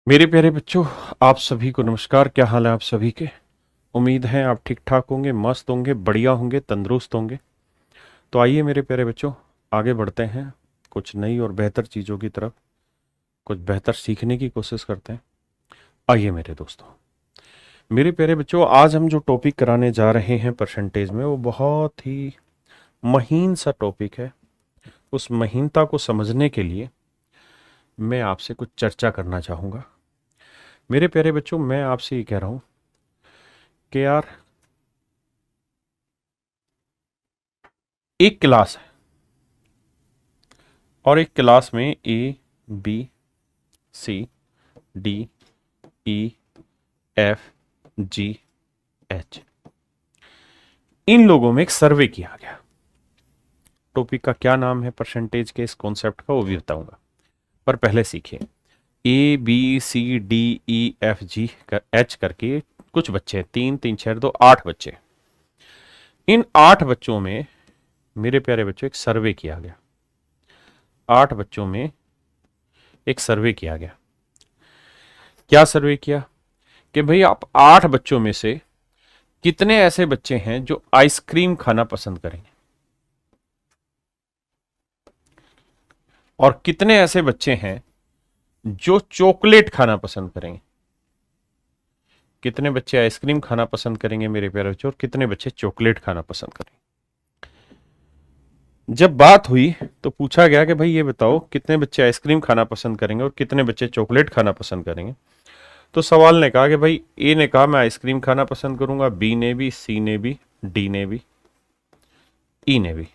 मेरे प्यारे बच्चों, आप सभी को नमस्कार। क्या हाल है आप सभी के? उम्मीद है आप ठीक ठाक होंगे, मस्त होंगे, बढ़िया होंगे, तंदुरुस्त होंगे। तो आइए मेरे प्यारे बच्चों, आगे बढ़ते हैं कुछ नई और बेहतर चीज़ों की तरफ, कुछ बेहतर सीखने की कोशिश करते हैं। आइए मेरे दोस्तों, मेरे प्यारे बच्चों, आज हम जो टॉपिक कराने जा रहे हैं परसेंटेज में, वो बहुत ही महीन सा टॉपिक है। उस महीनता को समझने के लिए मैं आपसे कुछ चर्चा करना चाहूँगा। मेरे प्यारे बच्चों, मैं आपसे ये कह रहा हूँ कि यार, एक क्लास है और एक क्लास में ए, बी, सी, डी, ई, एफ, जी, एच, इन लोगों में एक सर्वे किया गया। टॉपिक का क्या नाम है परसेंटेज के इस कॉन्सेप्ट का, वो भी बताऊंगा, पर पहले सीखिए। ए, बी, सी, डी, ई, एफ, जी, एच करके कुछ बच्चे हैं, 3 3 6 2 8 बच्चे। इन 8 बच्चों में मेरे प्यारे बच्चों एक सर्वे किया गया। 8 बच्चों में एक सर्वे किया गया। क्या सर्वे किया कि भाई, आप 8 बच्चों में से कितने ऐसे बच्चे हैं जो आइसक्रीम खाना पसंद करेंगे, और कितने ऐसे बच्चे हैं जो चॉकलेट खाना पसंद करेंगे। कितने बच्चे आइसक्रीम खाना पसंद करेंगे मेरे प्यारे बच्चों, और कितने बच्चे चॉकलेट खाना पसंद करेंगे। जब बात हुई तो पूछा गया कि भाई ये बताओ, कितने बच्चे आइसक्रीम खाना पसंद करेंगे और कितने बच्चे चॉकलेट खाना पसंद करेंगे। तो सवाल ने कहा कि भाई, ए ने कहा मैं आइसक्रीम खाना पसंद करूंगा, बी ने भी, सी ने भी, डी ने भी, ई ने भी,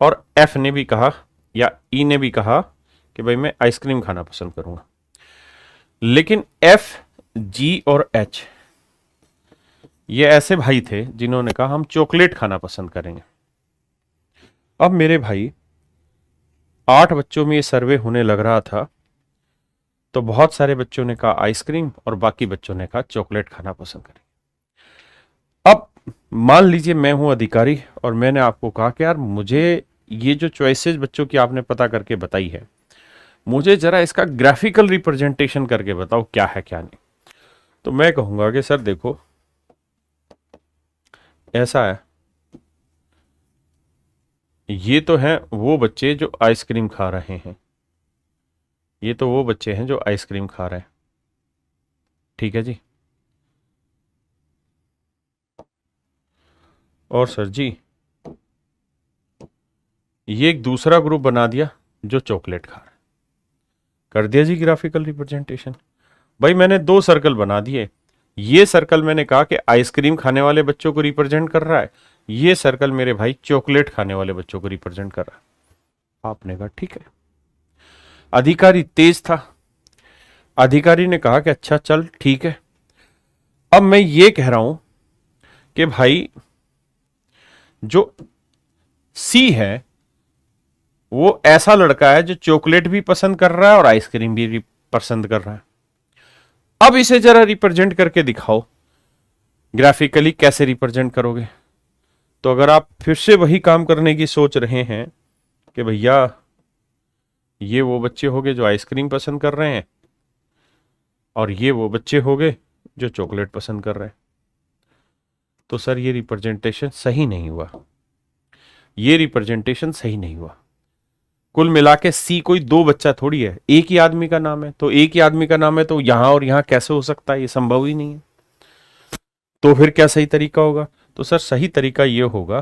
और एफ ने भी कहा, या ई ने भी कहा कि भाई मैं आइसक्रीम खाना पसंद करूंगा। लेकिन एफ, जी और एच, ये ऐसे भाई थे जिन्होंने कहा हम चॉकलेट खाना पसंद करेंगे। अब मेरे भाई, 8 बच्चों में ये सर्वे होने लग रहा था, तो बहुत सारे बच्चों ने कहा आइसक्रीम और बाकी बच्चों ने कहा चॉकलेट खाना पसंद करेंगे। अब मान लीजिए मैं हूं अधिकारी और मैंने आपको कहा कि यार, मुझे ये जो चॉइसेस बच्चों की आपने पता करके बताई है, मुझे जरा इसका ग्राफिकल रिप्रेजेंटेशन करके बताओ क्या है क्या नहीं। तो मैं कहूंगा कि सर देखो, ऐसा है, ये तो हैं वो बच्चे जो आइसक्रीम खा रहे हैं, ये तो वो बच्चे हैं जो आइसक्रीम खा रहे हैं, ठीक है जी। और सर जी, ये एक दूसरा ग्रुप बना दिया जो चॉकलेट खा रहा है। कर दिया जी ग्राफिकल रिप्रेजेंटेशन। भाई मैंने 2 सर्कल बना दिए। ये सर्कल मैंने कहा कि आइसक्रीम खाने वाले बच्चों को रिप्रेजेंट कर रहा है, ये सर्कल मेरे भाई चॉकलेट खाने वाले बच्चों को रिप्रेजेंट कर रहा है। आपने कहा ठीक है। अधिकारी तेज था, अधिकारी ने कहा कि अच्छा चल ठीक है। अब मैं ये कह रहा हूं कि भाई, जो सी है वो ऐसा लड़का है जो चॉकलेट भी पसंद कर रहा है और आइसक्रीम भी पसंद कर रहा है। अब इसे जरा रिप्रेजेंट करके दिखाओ, ग्राफिकली कैसे रिप्रेजेंट करोगे। तो अगर आप फिर से वही काम करने की सोच रहे हैं कि भैया, ये वो बच्चे हो गए जो आइसक्रीम पसंद कर रहे हैं और ये वो बच्चे हो गए जो चॉकलेट पसंद कर रहे हैं, तो सर ये रिप्रेजेंटेशन सही नहीं हुआ। ये रिप्रेजेंटेशन सही नहीं हुआ। कुल मिला के सी कोई 2 बच्चा थोड़ी है, एक ही आदमी का नाम है। तो एक ही आदमी का नाम है तो यहां और यहां कैसे हो सकता है? ये संभव ही नहीं है। तो फिर क्या सही तरीका होगा? तो सर सही तरीका ये होगा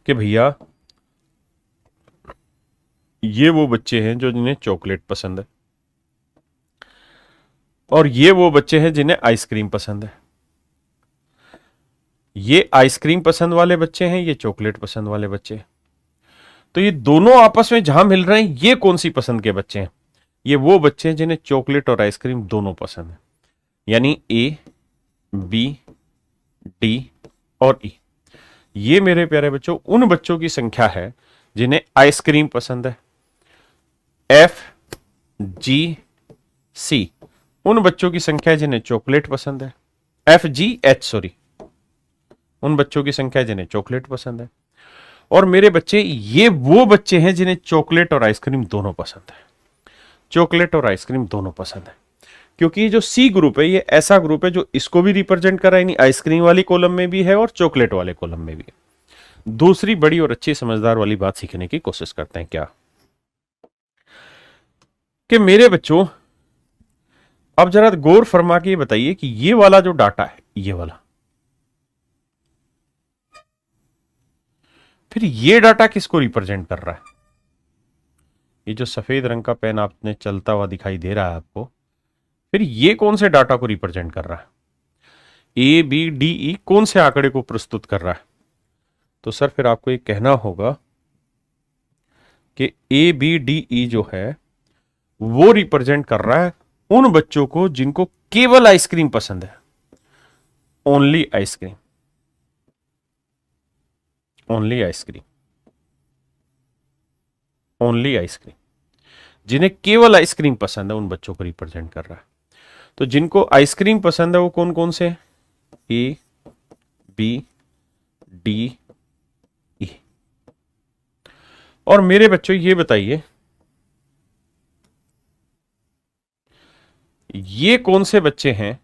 कि भैया, ये वो बच्चे हैं जो जिन्हें चॉकलेट पसंद है और ये वो बच्चे हैं जिन्हें आइसक्रीम पसंद है। ये आइसक्रीम पसंद वाले बच्चे हैं, ये चॉकलेट पसंद वाले बच्चे हैं। तो ये दोनों आपस में जहां मिल रहे हैं, ये कौन सी पसंद के बच्चे हैं? ये वो बच्चे हैं जिन्हें चॉकलेट और आइसक्रीम दोनों पसंद है। यानी ए, बी, डी और ई, ये मेरे प्यारे बच्चों उन बच्चों की संख्या है जिन्हें आइसक्रीम पसंद है। एफ, जी, सी उन बच्चों की संख्या है जिन्हें चॉकलेट पसंद है। एफ, जी, एच सॉरी, उन बच्चों की संख्या है जिन्हें चॉकलेट पसंद है। और मेरे बच्चे, ये वो बच्चे हैं जिन्हें चॉकलेट और आइसक्रीम दोनों पसंद है। चॉकलेट और आइसक्रीम दोनों पसंद है। क्योंकि ये जो सी ग्रुप है ये ऐसा ग्रुप है जो इसको भी रिप्रेजेंट कर रहा है, यानी आइसक्रीम वाली कॉलम में भी है और चॉकलेट वाले कॉलम में भी है। दूसरी बड़ी और अच्छी समझदार वाली बात सीखने की कोशिश करते हैं, क्या कि मेरे बच्चों अब जरा गौर फरमा के बताइए कि ये वाला जो डाटा है, ये वाला, फिर ये डाटा किसको रिप्रेजेंट कर रहा है? ये जो सफेद रंग का पेन आपने चलता हुआ दिखाई दे रहा है आपको, फिर ये कौन से डाटा को रिप्रेजेंट कर रहा है? ए बी डी ई कौन से आंकड़े को प्रस्तुत कर रहा है? तो सर फिर आपको ये कहना होगा कि ए बी डी ई जो है वो रिप्रेजेंट कर रहा है उन बच्चों को जिनको केवल आइसक्रीम पसंद है, only ice cream, only ice cream, only ice cream, जिन्हें केवल आइसक्रीम पसंद है उन बच्चों को रिप्रेजेंट कर रहा है। तो जिनको आइसक्रीम पसंद है वो कौन कौन से? A B D E. और मेरे बच्चों ये बताइए ये कौन से बच्चे हैं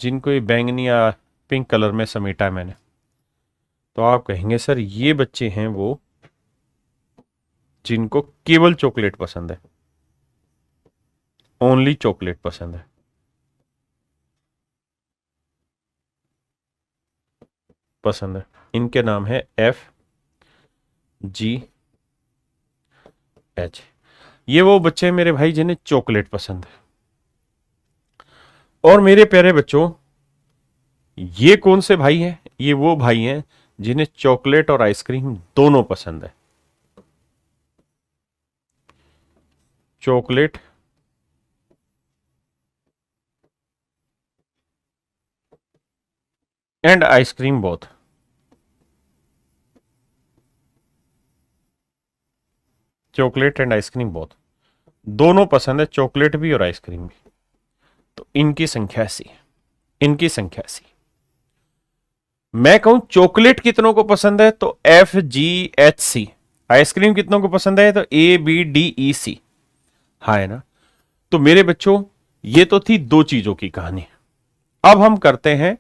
जिनको ये बैंगनी या पिंक कलर में समेटा है मैंने? तो आप कहेंगे सर ये बच्चे हैं वो जिनको केवल चॉकलेट पसंद है, ओनली चॉकलेट पसंद है। पसंद है, इनके नाम है एफ जी एच। ये वो बच्चे हैं मेरे भाई जिन्हें चॉकलेट पसंद है। और मेरे प्यारे बच्चों ये कौन से भाई हैं? ये वो भाई हैं जिन्हें चॉकलेट और आइसक्रीम दोनों पसंद है। Chocolate and ice cream both. Chocolate and ice cream both, दोनों पसंद है, चॉकलेट भी और आइसक्रीम भी। तो इनकी संख्या सी, इनकी संख्या सी। मैं कहूं चॉकलेट कितनों को पसंद है तो F G H C. Ice cream कितनों को पसंद है तो ए बी डी ई सी। हाँ है ना? तो मेरे बच्चों ये तो थी दो चीजों की कहानी। अब हम करते हैं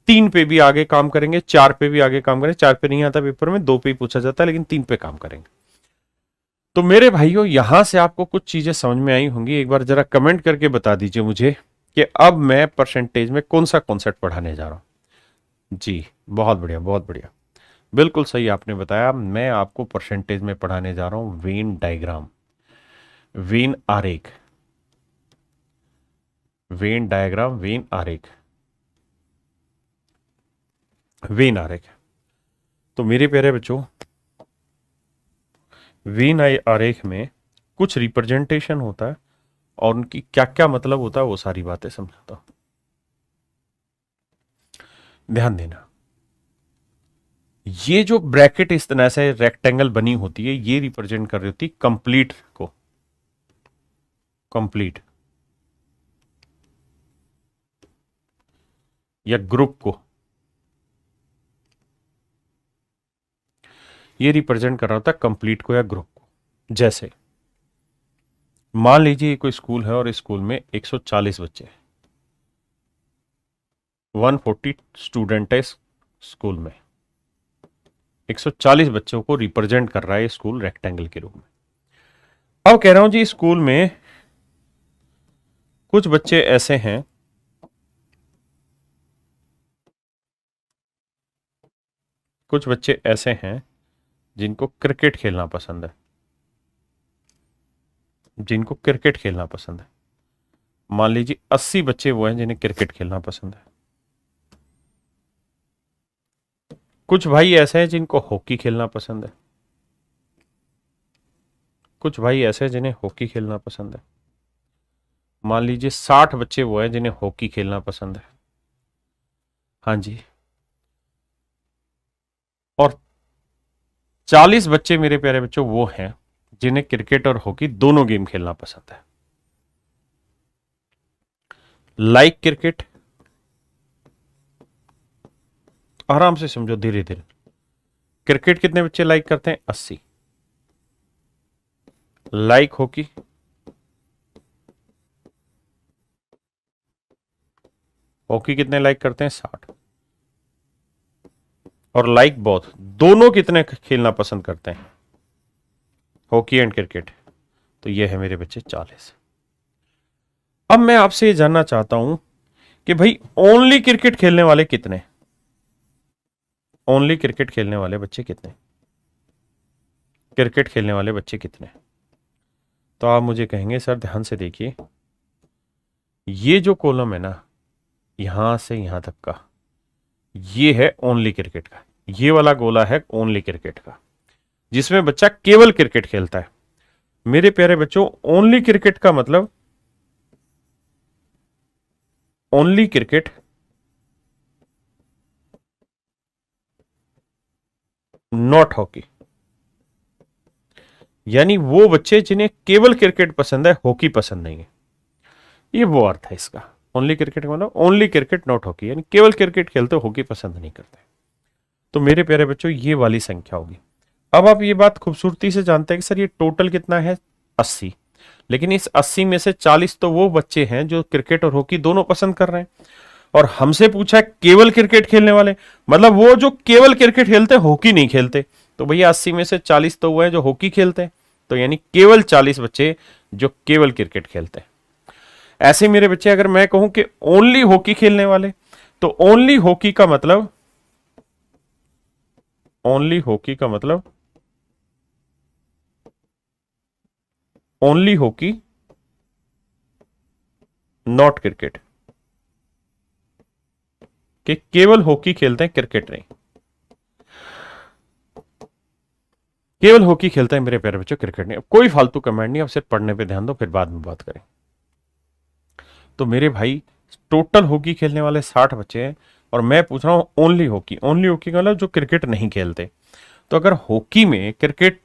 तीन पे भी आगे काम करेंगे, चार पे भी आगे काम करेंगे। चार पे नहीं आता पेपर में, दो पे ही पूछा जाता है, लेकिन तीन पे काम करेंगे। तो मेरे भाइयों यहां से आपको कुछ चीजें समझ में आई होंगी। एक बार जरा कमेंट करके बता दीजिए मुझे कि अब मैं परसेंटेज में कौन सा कॉन्सेप्ट पढ़ाने जा रहा हूं। जी बहुत बढ़िया, बहुत बढ़िया, बिल्कुल सही आपने बताया। मैं आपको परसेंटेज में पढ़ाने जा रहा हूं वेन डायग्राम, वेन आरेख, वेन डायग्राम, वेन आरेख, वेन आरेख। तो मेरे प्यारे बच्चों वेन आरेख में कुछ रिप्रेजेंटेशन होता है और उनकी क्या क्या मतलब होता है वो सारी बातें समझाता हूं। ध्यान देना, ये जो ब्रैकेट इस तरह से रेक्टेंगल बनी होती है ये रिप्रेजेंट कर रही होती है कंप्लीट को, कंप्लीट या ग्रुप को। ये रिप्रेजेंट कर रहा होता है कंप्लीट को या ग्रुप को। जैसे मान लीजिए कोई स्कूल है और इस स्कूल में 140 बच्चे हैं, 140 स्टूडेंट है इस स्कूल में, 140 बच्चों को रिप्रेजेंट कर रहा है स्कूल रेक्टेंगल के रूप में। अब कह रहा हूं जी स्कूल में कुछ बच्चे ऐसे हैं कुछ बच्चे ऐसे हैं जिनको क्रिकेट खेलना पसंद है, जिनको क्रिकेट खेलना पसंद है। मान लीजिए 80 बच्चे वो हैं जिन्हें क्रिकेट खेलना पसंद है। कुछ भाई ऐसे हैं जिनको हॉकी खेलना पसंद है, कुछ भाई ऐसे हैं जिन्हें हॉकी खेलना पसंद है। मान लीजिए 60 बच्चे वो हैं जिन्हें हॉकी खेलना पसंद है। हाँ जी। और 40 बच्चे मेरे प्यारे बच्चों वो हैं जिन्हें क्रिकेट और हॉकी दोनों गेम खेलना पसंद है। लाइक क्रिकेट, आराम से समझो धीरे धीरे। क्रिकेट कितने बच्चे लाइक करते हैं? 80। लाइक हॉकी हॉकी कितने लाइक करते हैं? 60। और लाइक बोथ, दोनों कितने खेलना पसंद करते हैं? Hockey and cricket. तो ये है मेरे बच्चे 40। अब मैं आपसे ये जानना चाहता हूं कि भाई ओनली क्रिकेट खेलने वाले कितने? ओनली क्रिकेट खेलने वाले बच्चे कितने? क्रिकेट खेलने वाले बच्चे कितने? तो आप मुझे कहेंगे सर ध्यान से देखिए, ये जो कॉलम है ना, यहां से यहां तक का, ये है ओनली क्रिकेट का। ये वाला गोला है ओनली क्रिकेट का, जिसमें बच्चा केवल क्रिकेट खेलता है। मेरे प्यारे बच्चों, ओनली क्रिकेट का मतलब ओनली क्रिकेट नॉट हॉकी। यानी वो बच्चे जिन्हें केवल क्रिकेट पसंद है, हॉकी पसंद नहीं है, ये वो अर्थ है इसका। ओनली क्रिकेट का मतलब ओनली क्रिकेट नॉट हॉकी, यानी केवल क्रिकेट खेलते हॉकी पसंद नहीं करते। तो मेरे प्यारे बच्चों, ये वाली संख्या होगी। अब आप ये बात खूबसूरती से जानते हैं कि सर ये टोटल कितना है? 80। लेकिन इस 80 में से 40 तो वो बच्चे हैं जो क्रिकेट और हॉकी दोनों पसंद कर रहे हैं, और हमसे पूछा है केवल क्रिकेट खेलने वाले, मतलब वो जो केवल क्रिकेट खेलते हॉकी नहीं खेलते। तो भैया 80 में से 40 तो वो है जो हॉकी खेलते हैं, तो यानी केवल 40 बच्चे जो केवल क्रिकेट खेलते हैं। ऐसे मेरे बच्चे, अगर मैं कहूं कि ओनली हॉकी खेलने वाले, तो ओनली हॉकी का मतलब, ओनली हॉकी का मतलब ओनली हॉकी नॉट क्रिकेट, कि केवल हॉकी खेलते हैं क्रिकेट नहीं। केवल हॉकी खेलते हैं मेरे प्यारे बच्चों, क्रिकेट नहीं। अब कोई फालतू कमेंट नहीं, अब सिर्फ पढ़ने पे ध्यान दो, फिर बाद में बात करें। तो मेरे भाई, टोटल हॉकी खेलने वाले 60 बच्चे हैं, और मैं पूछ रहा हूं ओनली हॉकी। ओनली हॉकी का मतलब जो क्रिकेट नहीं खेलते। तो अगर हॉकी में क्रिकेट,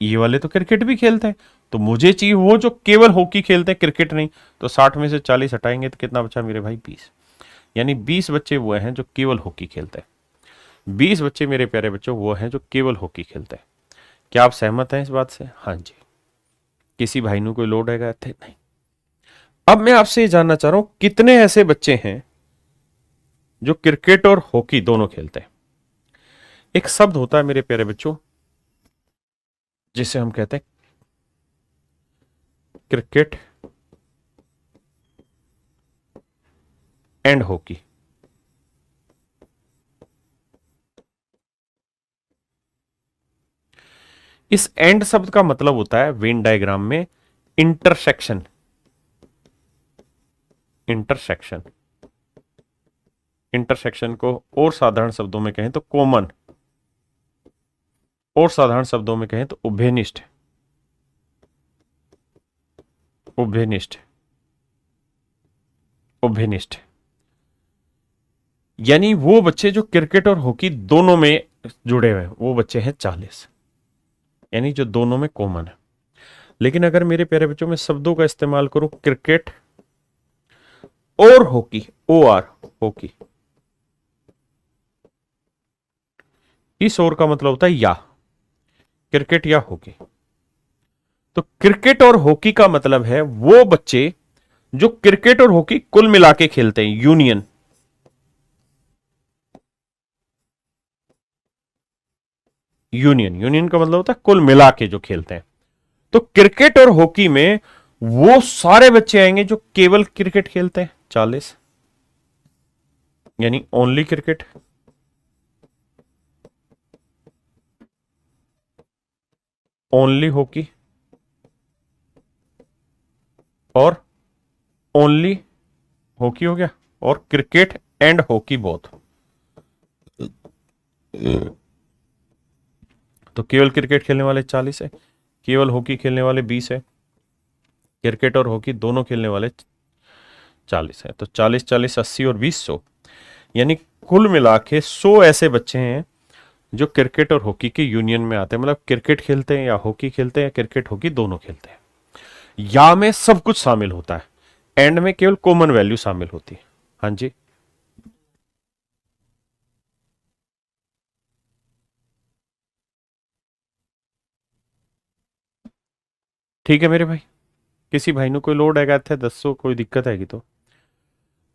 ये वाले तो क्रिकेट भी खेलते हैं, तो मुझे चाहिए वो जो केवल हॉकी खेलते हैं क्रिकेट नहीं। तो 60 में से 40 हटाएंगे तो कितना बचा मेरे भाई? 20। यानी 20 बच्चे वो हैं जो केवल हॉकी खेलते हैं। 20 बच्चे मेरे प्यारे बच्चों वो हैं जो केवल हॉकी खेलते हैं। क्या आप सहमत हैं इस बात से? हाँ जी। किसी भाई ने कोई लोड है थे? नहीं। अब मैं आपसे ये जानना चाह रहा हूं, कितने ऐसे बच्चे हैं जो क्रिकेट और हॉकी दोनों खेलते हैं? एक शब्द होता है मेरे प्यारे बच्चों, जिसे हम कहते हैं क्रिकेट एंड हॉकी। इस एंड शब्द का मतलब होता है वेन डायग्राम में इंटरसेक्शन। इंटरसेक्शन, इंटरसेक्शन को और साधारण शब्दों में कहें तो कॉमन, और साधारण शब्दों में कहें तो उभयनिष्ठ। उभयनिष्ठ, उभयनिष्ठ, यानी वो बच्चे जो क्रिकेट और हॉकी दोनों में जुड़े हुए हैं, वो बच्चे हैं 40, यानी जो दोनों में कॉमन है। लेकिन अगर मेरे प्यारे बच्चों में शब्दों का इस्तेमाल करूं, क्रिकेट और हॉकी, ओ आर, हॉकी, इस और का मतलब होता है या, क्रिकेट या हॉकी। तो क्रिकेट और हॉकी का मतलब है वो बच्चे जो क्रिकेट और हॉकी कुल मिला के खेलते हैं, यूनियन। यूनियन, यूनियन का मतलब होता है कुल मिला के जो खेलते हैं। तो क्रिकेट और हॉकी में वो सारे बच्चे आएंगे जो केवल क्रिकेट खेलते हैं, 40, यानी ओनली क्रिकेट, ओनली हॉकी और ओनली हॉकी हो गया, और क्रिकेट एंड हॉकी बोथ। तो केवल क्रिकेट खेलने वाले 40 है, केवल हॉकी खेलने वाले 20 है, क्रिकेट और हॉकी दोनों खेलने वाले 40 है। तो 40 40 80 और 20 100, यानी कुल मिला के 100 ऐसे बच्चे हैं जो क्रिकेट और हॉकी के यूनियन में आते हैं। मतलब क्रिकेट खेलते हैं या हॉकी खेलते हैं, या क्रिकेट हॉकी दोनों खेलते हैं। या में सब कुछ शामिल होता है, एंड में केवल कॉमन वैल्यू शामिल होती है। हाँ जी। ठीक है मेरे भाई, किसी भाई ने कोई लोड है थे 10 कोई दिक्कत है तो?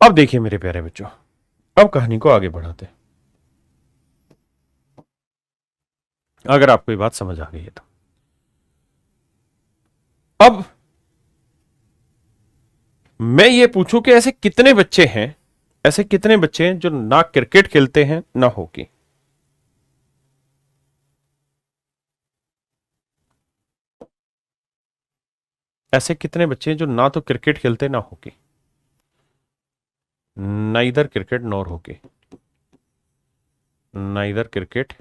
अब देखिए मेरे प्यारे बच्चों, अब कहानी को आगे बढ़ाते हैं, अगर आपको ये बात समझ आ गई है तो। अब मैं ये पूछूं कि ऐसे कितने बच्चे हैं, ऐसे कितने बच्चे हैं जो ना क्रिकेट खेलते हैं ना हॉकी। ऐसे कितने बच्चे हैं जो ना तो क्रिकेट खेलते ना hockey. Neither cricket nor hockey, neither cricket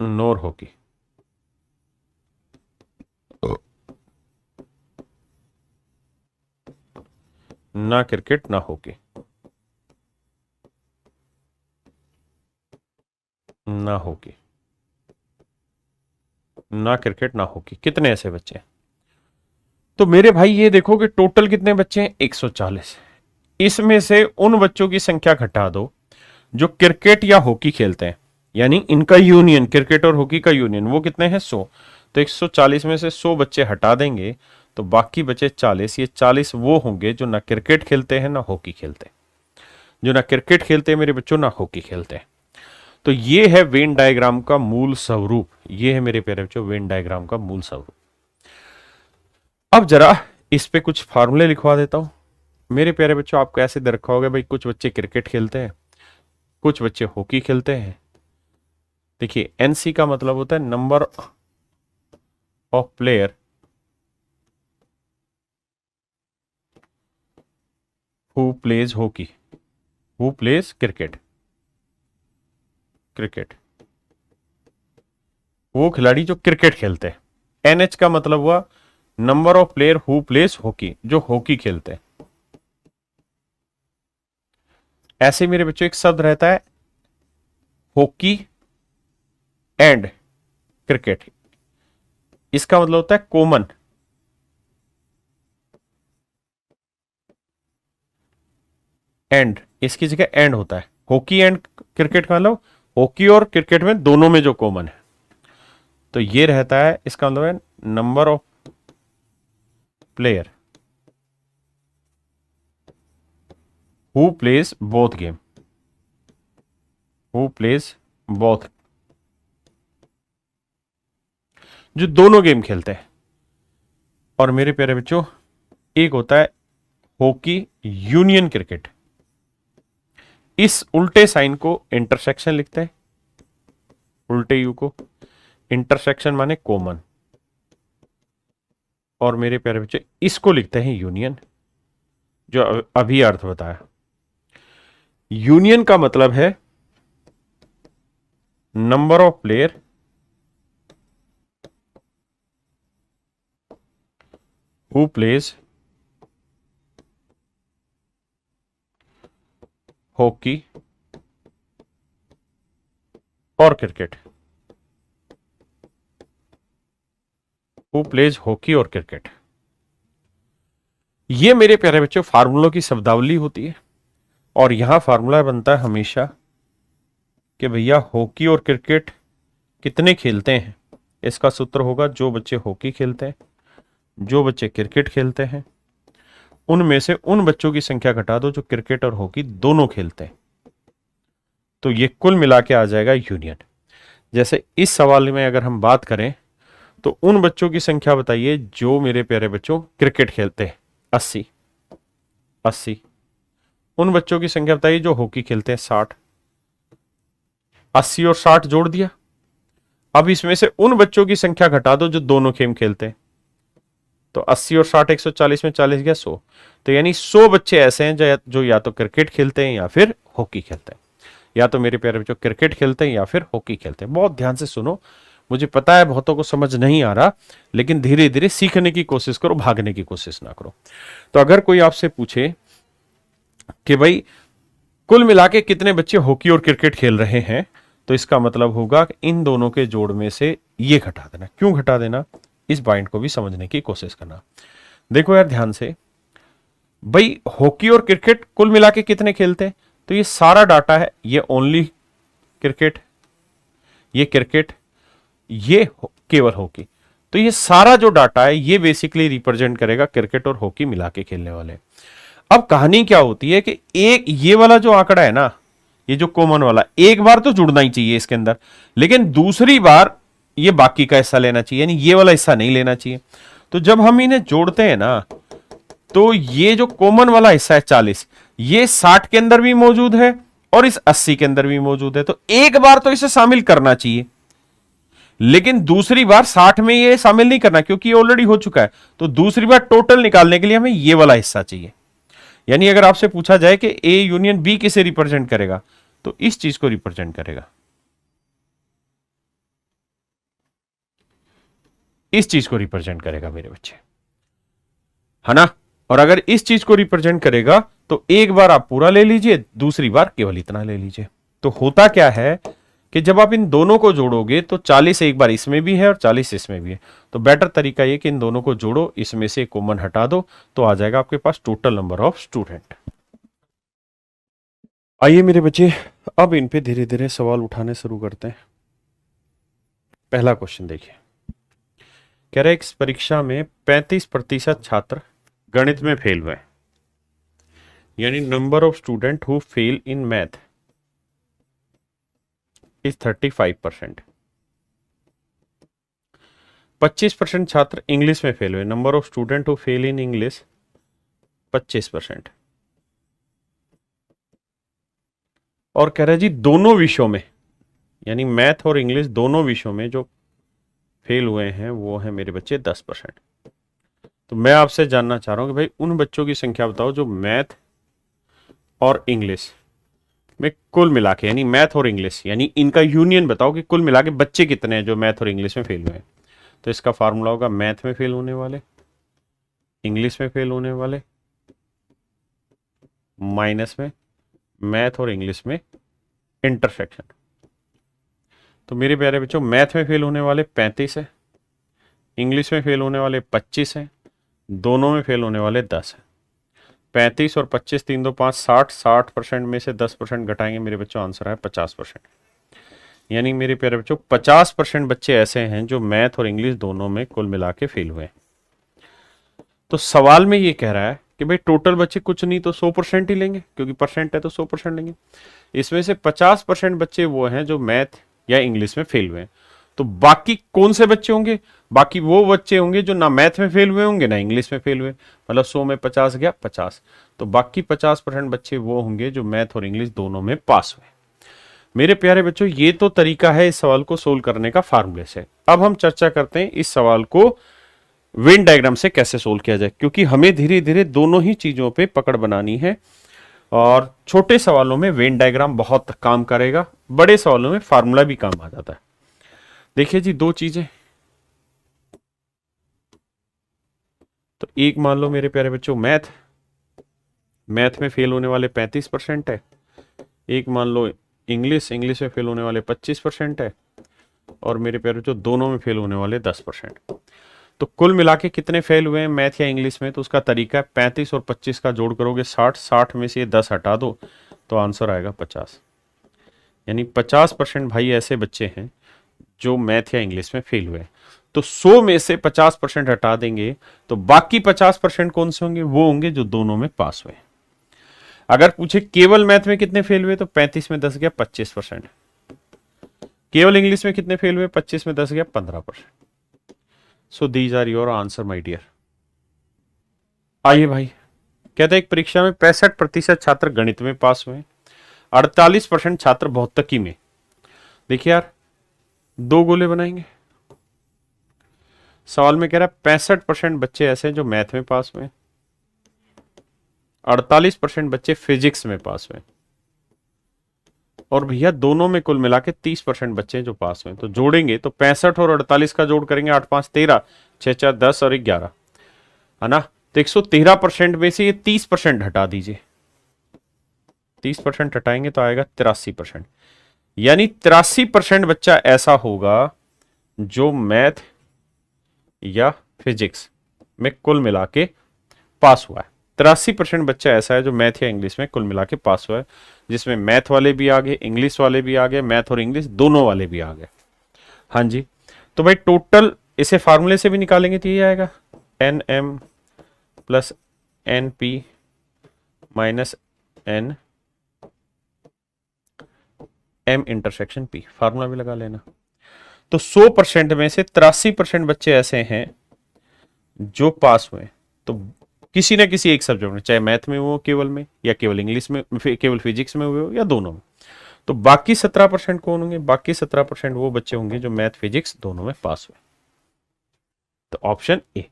nor hockey. ना क्रिकेट ना हॉकी, ना हॉकी, ना क्रिकेट ना हॉकी। कितने ऐसे बच्चे हैं? तो मेरे भाई ये देखो कि टोटल कितने बच्चे हैं, 140। इसमें से उन बच्चों की संख्या घटा दो जो क्रिकेट या हॉकी खेलते हैं, यानी इनका यूनियन, क्रिकेट और हॉकी का यूनियन, वो कितने हैं, 100। तो 140 में से 100 बच्चे हटा देंगे तो बाकी बचे 40। ये 40 वो होंगे जो ना क्रिकेट खेलते हैं ना हॉकी खेलते हैं, जो ना क्रिकेट खेलते हैं मेरे बच्चों ना हॉकी खेलते हैं। तो ये है वेन डायग्राम का मूल स्वरूप, ये है मेरे प्यारे बच्चों वेन डायग्राम का मूल स्वरूप। अब जरा इस पे कुछ फार्मूले लिखवा देता हूं। मेरे प्यारे बच्चों, आपको ऐसे दे रखा होगा भाई, कुछ बच्चे क्रिकेट खेलते हैं, कुछ बच्चे हॉकी खेलते हैं। देखिए एनसी का मतलब होता है number of player who plays hockey, who plays cricket, cricket, वो खिलाड़ी जो क्रिकेट खेलते हैं। एनएच का मतलब हुआ number of player who plays hockey, जो हॉकी खेलते हैं। ऐसे मेरे बच्चों एक शब्द रहता है हॉकी एंड क्रिकेट, इसका मतलब होता है कॉमन। एंड, इसकी जगह एंड होता है। हॉकी एंड क्रिकेट का मतलब हॉकी और क्रिकेट में दोनों में जो कॉमन है, तो ये रहता है, इसका मतलब है number of player who plays both game, who plays both, जो दोनों गेम खेलते हैं। और मेरे प्यारे बच्चों, एक होता है हॉकी यूनियन क्रिकेट, इस उल्टे साइन को इंटरसेक्शन लिखते हैं, उल्टे यू को इंटरसेक्शन माने कॉमन, और मेरे प्यारे बच्चे इसको लिखते हैं यूनियन, जो अभी अर्थ बताया। यूनियन का मतलब है number of player who plays hockey और क्रिकेट, हु प्लेज हॉकी और क्रिकेट। ये मेरे प्यारे बच्चों फार्मूलों की शब्दावली होती है, और यहां फार्मूला बनता है हमेशा कि भैया हॉकी और क्रिकेट कितने खेलते हैं। इसका सूत्र होगा जो बच्चे हॉकी खेलते हैं, जो बच्चे क्रिकेट खेलते हैं, उनमें से उन बच्चों की संख्या घटा दो जो क्रिकेट और हॉकी दोनों खेलते हैं, तो ये कुल मिला के आ जाएगा यूनियन। जैसे इस सवाल में अगर हम बात करें तो उन बच्चों की संख्या बताइए जो मेरे प्यारे बच्चों क्रिकेट खेलते हैं, 80, 80। उन बच्चों की संख्या बताइए जो हॉकी खेलते हैं, 60। 80 और 60 जोड़ दिया। अब इसमें से उन बच्चों की संख्या घटा दो जो दोनों गेम खेलते हैं, तो 80 और 60 140 में 40 गया 100। तो यानी 100 बच्चे ऐसे हैं जो या तो क्रिकेट खेलते हैं या फिर हॉकी खेलते हैं, या तो मेरे प्यारे बच्चों क्रिकेट खेलते हैं या फिर हॉकी खेलते हैं। बहुत ध्यान से सुनो, मुझे पता है बहुतों को समझ नहीं आ रहा, लेकिन धीरे धीरे सीखने की कोशिश करो, भागने की कोशिश ना करो। तो अगर कोई आपसे पूछे कि भाई कुल मिला के कितने बच्चे हॉकी और क्रिकेट खेल रहे हैं, तो इसका मतलब होगा कि इन दोनों के जोड़ में से ये घटा देना। क्यों घटा देना, इस पॉइंट को भी समझने की कोशिश करना। देखो यार ध्यान से, भाई हॉकी और क्रिकेट कुल मिला के कितने खेलते हैं, तो ये सारा डाटा है, ये ओनली क्रिकेट, ये क्रिकेट, ये केवल हॉकी। तो ये सारा जो डाटा है ये बेसिकली रिप्रेजेंट करेगा क्रिकेट और हॉकी मिला के खेलने वाले। अब कहानी क्या होती है कि एक ये वाला जो आंकड़ा है ना, ये जो कॉमन वाला, एक बार तो जुड़ना ही चाहिए इसके अंदर, लेकिन दूसरी बार ये बाकी का हिस्सा लेना चाहिए, यानी ये वाला हिस्सा नहीं लेना चाहिए। तो जब हम इन्हें जोड़ते हैं ना, तो ये जो कॉमन वाला हिस्सा है 40, ये 60 के अंदर भी मौजूद है और इस 80 के अंदर भी मौजूद है। तो एक बार तो इसे शामिल करना चाहिए, लेकिन दूसरी बार 60 में ये शामिल नहीं करना, क्योंकि ये ऑलरेडी हो चुका है। तो दूसरी बार टोटल निकालने के लिए हमें ये वाला हिस्सा चाहिए। यानी अगर आपसे पूछा जाए कि ए यूनियन बी किसे रिप्रेजेंट करेगा, तो इस चीज को रिप्रेजेंट करेगा, इस चीज को रिप्रेजेंट करेगा मेरे बच्चे, है ना। और अगर इस चीज को रिप्रेजेंट करेगा तो एक बार आप पूरा ले लीजिए, दूसरी बार केवल इतना ले लीजिए। तो होता क्या है कि जब आप इन दोनों को जोड़ोगे तो 40 एक बार इसमें भी है और 40 इसमें भी है। तो बेटर तरीका ये कि इन दोनों को जोड़ो, इसमें से कॉमन हटा दो, तो आ जाएगा आपके पास टोटल नंबर ऑफ स्टूडेंट। आइए मेरे बच्चे, अब इन पे धीरे धीरे सवाल उठाने शुरू करते हैं। पहला क्वेश्चन देखिए, कह रहे इस परीक्षा में 35% छात्र गणित में फेल हुए, यानी number of student who fail in math is 35%। 25% छात्र इंग्लिश में फेल हुए, number of student who fail in English 25%। और कह रहे जी दोनों विषयों में, यानी मैथ और इंग्लिश दोनों विषयों में जो फेल हुए हैं वो है मेरे बच्चे 10%। तो मैं आपसे जानना चाह रहा हूं कि भाई उन बच्चों की संख्या बताओ जो मैथ और इंग्लिश में कुल मिला के, यानी मैथ और इंग्लिश, यानी इनका यूनियन बताओ कि कुल मिला के बच्चे कितने हैं जो मैथ और इंग्लिश में फेल हुए हैं। तो इसका फार्मूला होगा मैथ में फेल होने वाले, इंग्लिश में फेल होने वाले, माइनस में मैथ और इंग्लिश में इंटरसेक्शन। तो मेरे प्यारे बच्चों, मैथ में फेल होने वाले 35 है, इंग्लिश में फेल होने वाले 25 है, दोनों में फेल होने वाले 10 है। 35 और 25, 3 2 5, 60% में से 10% घटाएंगे मेरे बच्चों, आंसर है 50%। यानी मेरे प्यारे बच्चों 50% बच्चे ऐसे हैं जो मैथ और इंग्लिश दोनों में कुल मिला के फेल हुए हैं। तो सवाल में ये कह रहा है कि भाई टोटल बच्चे कुछ नहीं तो 100% ही लेंगे, क्योंकि परसेंट है तो 100% लेंगे। इसमें से 50% बच्चे वो हैं जो मैथ या इंग्लिश में फेल हुए हैं। तो बाकी कौन से बच्चे होंगे? बाकी वो बच्चे होंगे जो ना मैथ में फेल हुए होंगे ना इंग्लिश में फेल हुए, मतलब 100 में 50 गया 50। तो बाकी 50% बच्चे वो होंगे जो मैथ और इंग्लिश दोनों में पास हुए। मेरे प्यारे बच्चों, ये तो तरीका है इस सवाल को सोल्व करने का फार्मूले से। अब हम चर्चा करते हैं इस सवाल को वेन डायग्राम से कैसे सोल्व किया जाए, क्योंकि हमें धीरे धीरे दोनों ही चीजों पे पकड़ बनानी है। और छोटे सवालों में वेन डायग्राम बहुत काम करेगा, बड़े सवालों में फार्मूला भी काम आ जाता है। देखिए जी, दो चीजें, तो एक मान लो मेरे प्यारे बच्चों मैथ में फेल होने वाले 35% है, एक मान लो इंग्लिश में फेल होने वाले 25% है, और मेरे प्यारे बच्चों दोनों में फेल होने वाले 10%। तो कुल मिला के कितने फेल हुए हैं मैथ या इंग्लिश में? तो उसका तरीका है 35 और 25 का जोड़ करोगे 60 में से 10 हटा दो तो आंसर आएगा 50। यानी 50% भाई ऐसे बच्चे हैं जो मैथ या इंग्लिश में फेल हुए। तो 100 में से 50% हटा देंगे तो बाकी 50% कौन से होंगे? वो होंगे जो दोनों में पास हुए। अगर पूछे केवल मैथ में कितने फेल हुए तो 35 में 10 गया 25%। केवल इंग्लिश में कितने फेल हुए? 25 में 10 गया 15%। So these are your answer my dear. आइए भाई, कहते हैं एक परीक्षा में 65% छात्र गणित में पास हुए, 48% छात्र भौतिकी में। देखिए यार, दो गोले बनाएंगे। सवाल में कह रहा है 65% बच्चे ऐसे हैं जो मैथ में पास हुए, 48% बच्चे फिजिक्स में पास हुए, और भैया दोनों में कुल मिला के 30% बच्चे जो पास हुए। तो जोड़ेंगे तो 65 और 48 का जोड़ करेंगे, 8 5 13, 6 4 10 और 11, है ना। तो 113% में से ये 30% हटा दीजिए, 30% हटाएंगे तो आएगा 83%। यानी 83% बच्चा ऐसा होगा जो मैथ या फिजिक्स में कुल मिला के पास हुआ है। 83% बच्चा ऐसा है जो मैथ या इंग्लिश में कुल मिला के पास हुआ है, जिसमें मैथ वाले भी आ गए, इंग्लिश वाले भी आ गए, मैथ और इंग्लिश दोनों वाले भी आ गए। हाँ जी, तो भाई टोटल इसे फार्मूले से भी निकालेंगे तो ये आएगा N M plus N P minus N M intersection P, formula भी लगा लेना। तो 100% में से 83% बच्चे ऐसे हैं जो पास हुए, तो किसी ना किसी एक सब्जेक्ट में, चाहे मैथ में हो केवल में, या केवल इंग्लिश में, केवल फिजिक्स में हुए हो, या दोनों में। तो बाकी 17% कौन होंगे? बाकी 17% वो बच्चे होंगे जो मैथ फिजिक्स दोनों में पास हुए। तो ऑप्शन ए।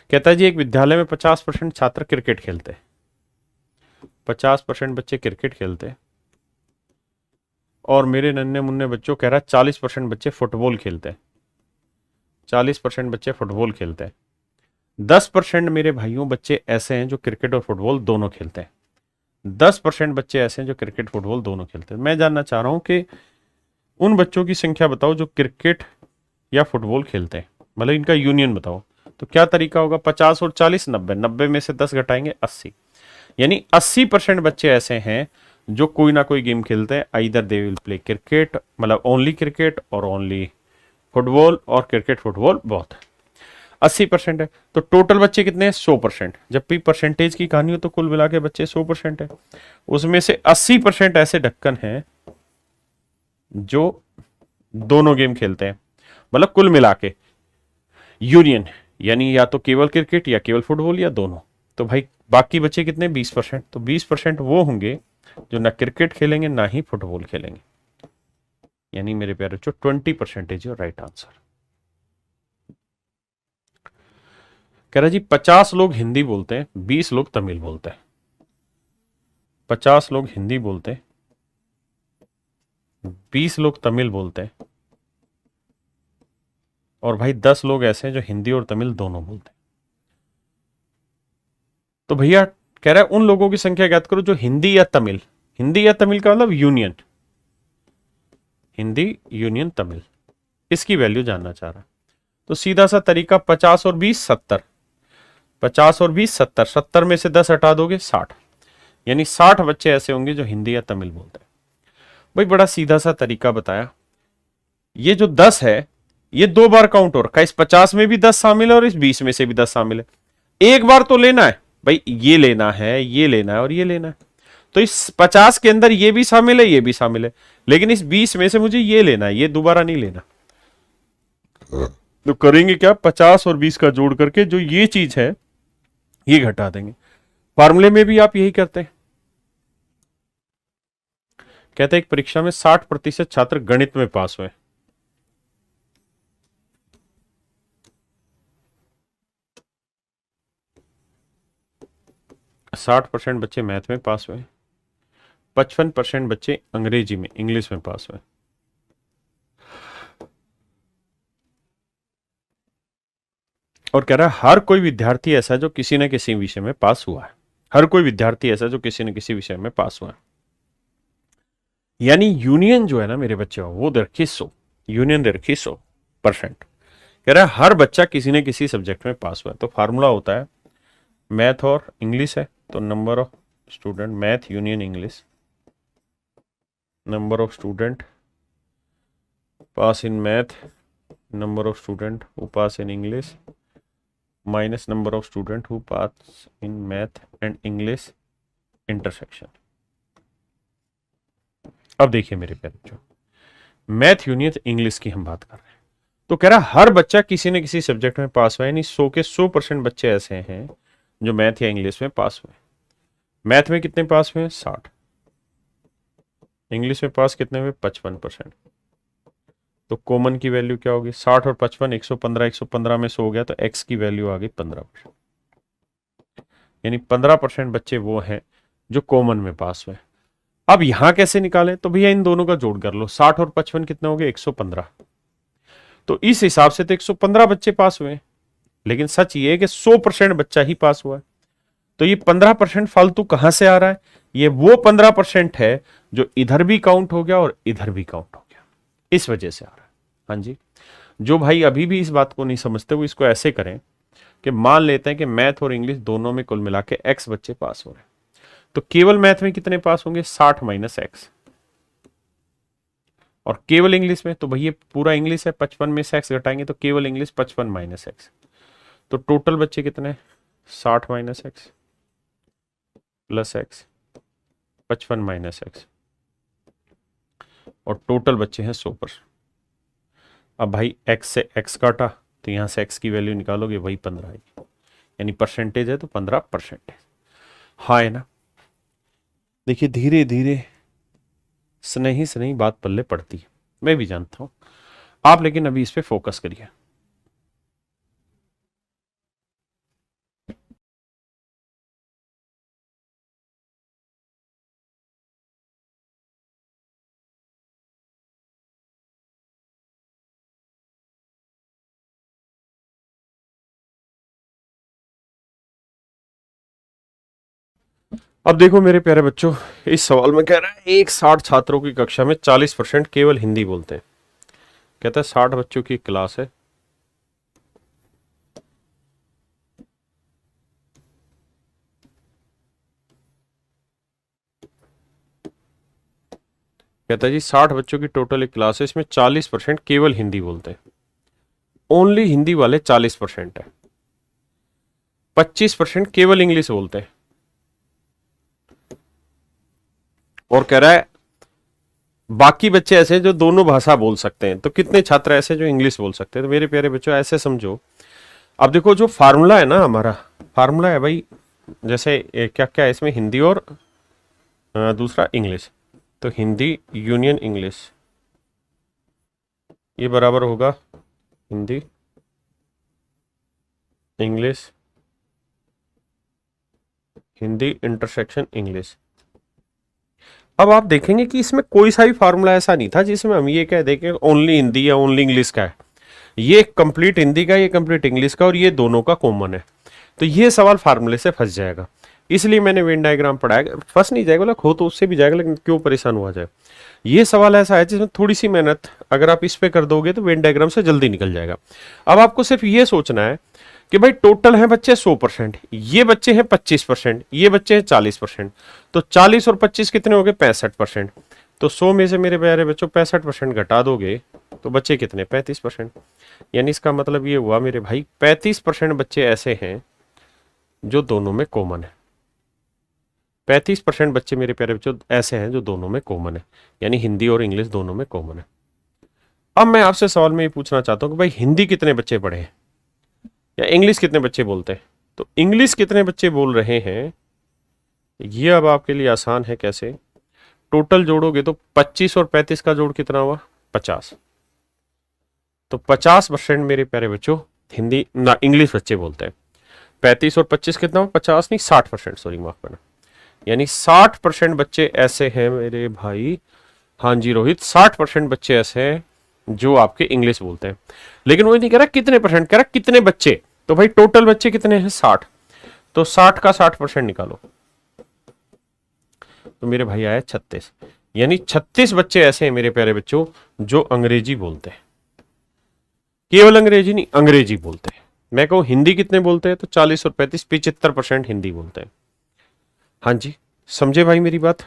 कहता है जी एक विद्यालय में 50% छात्र क्रिकेट खेलते हैं, 50% बच्चे क्रिकेट खेलते हैं, और मेरे नन्हे मुन्ने बच्चों कह रहा है 40% बच्चे फुटबॉल खेलते हैं, 40% बच्चे फुटबॉल खेलते हैं। 10% मेरे भाइयों बच्चे ऐसे हैं जो क्रिकेट और फुटबॉल दोनों खेलते हैं, 10% बच्चे ऐसे हैं जो क्रिकेट फुटबॉल दोनों खेलते हैं। मैं जानना चाह रहा हूं कि उन बच्चों की संख्या बताओ जो क्रिकेट या फुटबॉल खेलते हैं, मतलब इनका यूनियन बताओ। तो क्या तरीका होगा? 50 और 40 90, 90 में से 10 घटाएंगे 80, यानी 80% बच्चे ऐसे हैं जो कोई ना कोई गेम खेलते हैं। Either they will play cricket, मतलब ओनली क्रिकेट और ओनली फुटबॉल, और क्रिकेट फुटबॉल बहुत है। 80% है, तो टोटल बच्चे कितने हैं? 100%। जब भी परसेंटेज की कहानी हो तो कुल मिला के बच्चे 100% है। उसमें से 80% ऐसे ढक्कन हैं जो दोनों गेम खेलते हैं, मतलब कुल मिला के यूनियन, यानी या तो केवल क्रिकेट या केवल फुटबॉल या दोनों। तो भाई बाकी बच्चे कितने? 20%। तो 20% वो होंगे जो ना क्रिकेट खेलेंगे ना ही फुटबॉल खेलेंगे, यानी मेरे प्यारे बच्चों 20% इज योर राइट आंसर। कह रहा जी 50 लोग हिंदी बोलते हैं, 20 लोग तमिल बोलते हैं। 50 लोग हिंदी बोलते हैं, 20 लोग तमिल बोलते हैं, और भाई 10 लोग ऐसे हैं जो हिंदी और तमिल दोनों बोलते हैं। तो भैया कह रहा है उन लोगों की संख्या ज्ञात करो जो हिंदी या तमिल, हिंदी या तमिल का मतलब यूनियन, हिंदी यूनियन तमिल, इसकी वैल्यू जानना चाह रहा है। तो सीधा सा तरीका 50 और 20 70, 50 और 20 70, 70 में से 10 हटा दोगे 60, यानी 60 बच्चे ऐसे होंगे जो हिंदी या तमिल बोलते हैं। भाई बड़ा सीधा सा तरीका बताया। ये जो 10 है ये 2 बार काउंट हो रखा है, इस 50 में भी 10 शामिल है और इस 20 में से भी 10 शामिल है। एक बार तो लेना है भाई, ये लेना है, ये लेना है और ये लेना है। तो इस 50 के अंदर ये भी शामिल है, ये भी शामिल है, लेकिन इस 20 में से मुझे ये लेना है, ये दोबारा नहीं लेना। तो करेंगे क्या? 50 और 20 का जोड़ करके जो ये चीज है ये घटा देंगे। फार्मूले में भी आप यही करते हैं। कहते हैं एक परीक्षा में 60% छात्र गणित में पास हुए, 60% बच्चे मैथ में पास हुए, 55% बच्चे अंग्रेजी में, इंग्लिश में पास हुए। और कह रहा है हर कोई विद्यार्थी ऐसा जो किसी न किसी विषय में पास हुआ है, हर कोई विद्यार्थी ऐसा जो किसी न किसी विषय में पास हुआ है। यानी यूनियन जो है ना मेरे बच्चे वो दे रखी 100, यूनियन दे रखी 100%। कह रहा है हर बच्चा किसी न किसी सब्जेक्ट में पास हुआ है। तो फार्मूला होता है मैथ और इंग्लिश है, तो number of student math union English, number of student pass in math, number of student who pass in English, minus number of student who pass in math and English intersection. अब देखिए मेरे प्यारे बच्चों, math union English की हम बात कर रहे हैं। तो कह रहा हर बच्चा किसी न किसी सब्जेक्ट में पास हुआ है, यानी 100 के 100% बच्चे ऐसे हैं जो मैथ या इंग्लिश में पास हुए। मैथ में कितने पास हुए? 60। इंग्लिश में पास कितने हुए? 55%। तो कॉमन की वैल्यू क्या होगी? 60 और 55, 115, 115 में 100 हो गया, तो एक्स की वैल्यू आ गई 15%, यानी 15% बच्चे वो हैं जो कॉमन में पास हुए। अब यहां कैसे निकालें? तो भैया इन दोनों का जोड़ कर लो, 60 और 55 कितने हो गए? 115। तो इस हिसाब से तो 115 बच्चे पास हुए, लेकिन सच ये है कि 100% बच्चा ही पास हुआ है। तो ये 15% फालतू कहां से आ रहा है? ये वो 15% है जो इधर भी काउंट हो गया और इधर भी काउंट हो गया, इस वजह से आ रहा है। हाँ जी, जो भाई अभी भी इस बात को नहीं समझते वो इसको ऐसे करें कि मान लेते हैं कि मैथ और इंग्लिश दोनों में कुल मिला के एक्स बच्चे पास हो रहे हैं, तो केवल मैथ में कितने पास होंगे? 60 माइनस एक्स, और केवल इंग्लिश में तो भैया पूरा इंग्लिश है, 55 में से एक्स घटाएंगे तो केवल इंग्लिश 55 माइनस एक्स। तो टोटल बच्चे कितने, 60 minus x plus x, 55 minus x, और टोटल बच्चे हैं 100 पर। अब भाई एक्स से एक्स काटा तो यहां से एक्स की वैल्यू निकालोगे वही 15 आएगी, यानी परसेंटेज है तो 15%। हाँ है ना। देखिए धीरे धीरे स्नेही स्नेही बात पल्ले पड़ती है, मैं भी जानता हूं आप, लेकिन अभी इस पे फोकस करिए। अब देखो मेरे प्यारे बच्चों, इस सवाल में कह रहा है एक 60 छात्रों की कक्षा में 40% केवल हिंदी बोलते हैं। कहता है 60 बच्चों की क्लास है, कहता है जी 60 बच्चों की टोटल एक क्लास है, इसमें 40% केवल हिंदी बोलते हैं, ओनली हिंदी वाले 40% है, 25% केवल इंग्लिश बोलते हैं। और कह रहा है बाकी बच्चे ऐसे जो दोनों भाषा बोल सकते हैं, तो कितने छात्र ऐसे जो इंग्लिश बोल सकते हैं। तो मेरे प्यारे बच्चों ऐसे समझो, अब देखो जो फार्मूला है ना, हमारा फार्मूला है भाई, जैसे क्या क्या है इसमें, हिंदी और दूसरा इंग्लिश, तो हिंदी यूनियन इंग्लिश, ये बराबर होगा Hindi English, Hindi intersection English. अब आप देखेंगे कि इसमें कोई सा भी फार्मूला ऐसा नहीं था जिसमें हम ये कह दें कि ओनली हिंदी या ओनली इंग्लिश का है। ये कंप्लीट हिंदी का, ये कंप्लीट इंग्लिश का, और ये दोनों का कॉमन है। तो ये सवाल फार्मूले से फंस जाएगा, इसलिए मैंने वेन डायग्राम पढ़ाया। फंस नहीं जाएगा, बोला हो तो उससे भी जाएगा, लेकिन क्यों परेशान हुआ जाए। ये सवाल ऐसा है जिसमें थोड़ी सी मेहनत अगर आप इस पे कर दोगे तो वेन डायग्राम से जल्दी निकल जाएगा। अब आपको सिर्फ ये सोचना है कि भाई टोटल है बच्चे 100%, ये बच्चे हैं 25%, ये बच्चे हैं 40%, तो 40 और 25 कितने हो गए, 65%। तो 100 में से मेरे प्यारे बच्चों 65% घटा दोगे तो बच्चे कितने, 35%। यानी इसका मतलब ये हुआ मेरे भाई 35% बच्चे ऐसे हैं जो दोनों में कॉमन है। 35% बच्चे मेरे प्यारे बच्चों ऐसे हैं जो दोनों में कॉमन है, यानी हिंदी और इंग्लिश दोनों में कॉमन है। अब मैं आपसे सवाल में ये पूछना चाहता हूं कि भाई हिंदी कितने बच्चे पढ़े हैं या इंग्लिश कितने बच्चे बोलते हैं। तो इंग्लिश कितने बच्चे बोल रहे हैं, ये अब आपके लिए आसान है। कैसे, टोटल जोड़ोगे तो 25 और 35 का जोड़ कितना हुआ, 50। तो 50% मेरे प्यारे बच्चों हिंदी ना इंग्लिश बच्चे बोलते हैं। 35 और 25 कितना हुआ, 50 नहीं 60%, सॉरी माफ करना, यानी 60% बच्चे ऐसे हैं मेरे भाई। हाँ जी रोहित, 60% बच्चे ऐसे हैं जो आपके इंग्लिश बोलते हैं। लेकिन वो नहीं कह रहा कितने परसेंट, कह रहा कितने बच्चे। तो भाई टोटल बच्चे कितने हैं, 60, तो 60 का 60% निकालो, तो मेरे भाई आया 36। यानी 36 बच्चे ऐसे हैं मेरे प्यारे बच्चों जो अंग्रेजी बोलते हैं। केवल अंग्रेजी नहीं, अंग्रेजी बोलते हैं। मैं कहूं हिंदी कितने बोलते हैं, तो 40 और 35, 75% हिंदी बोलते हैं। हाँ जी, समझे भाई मेरी बात।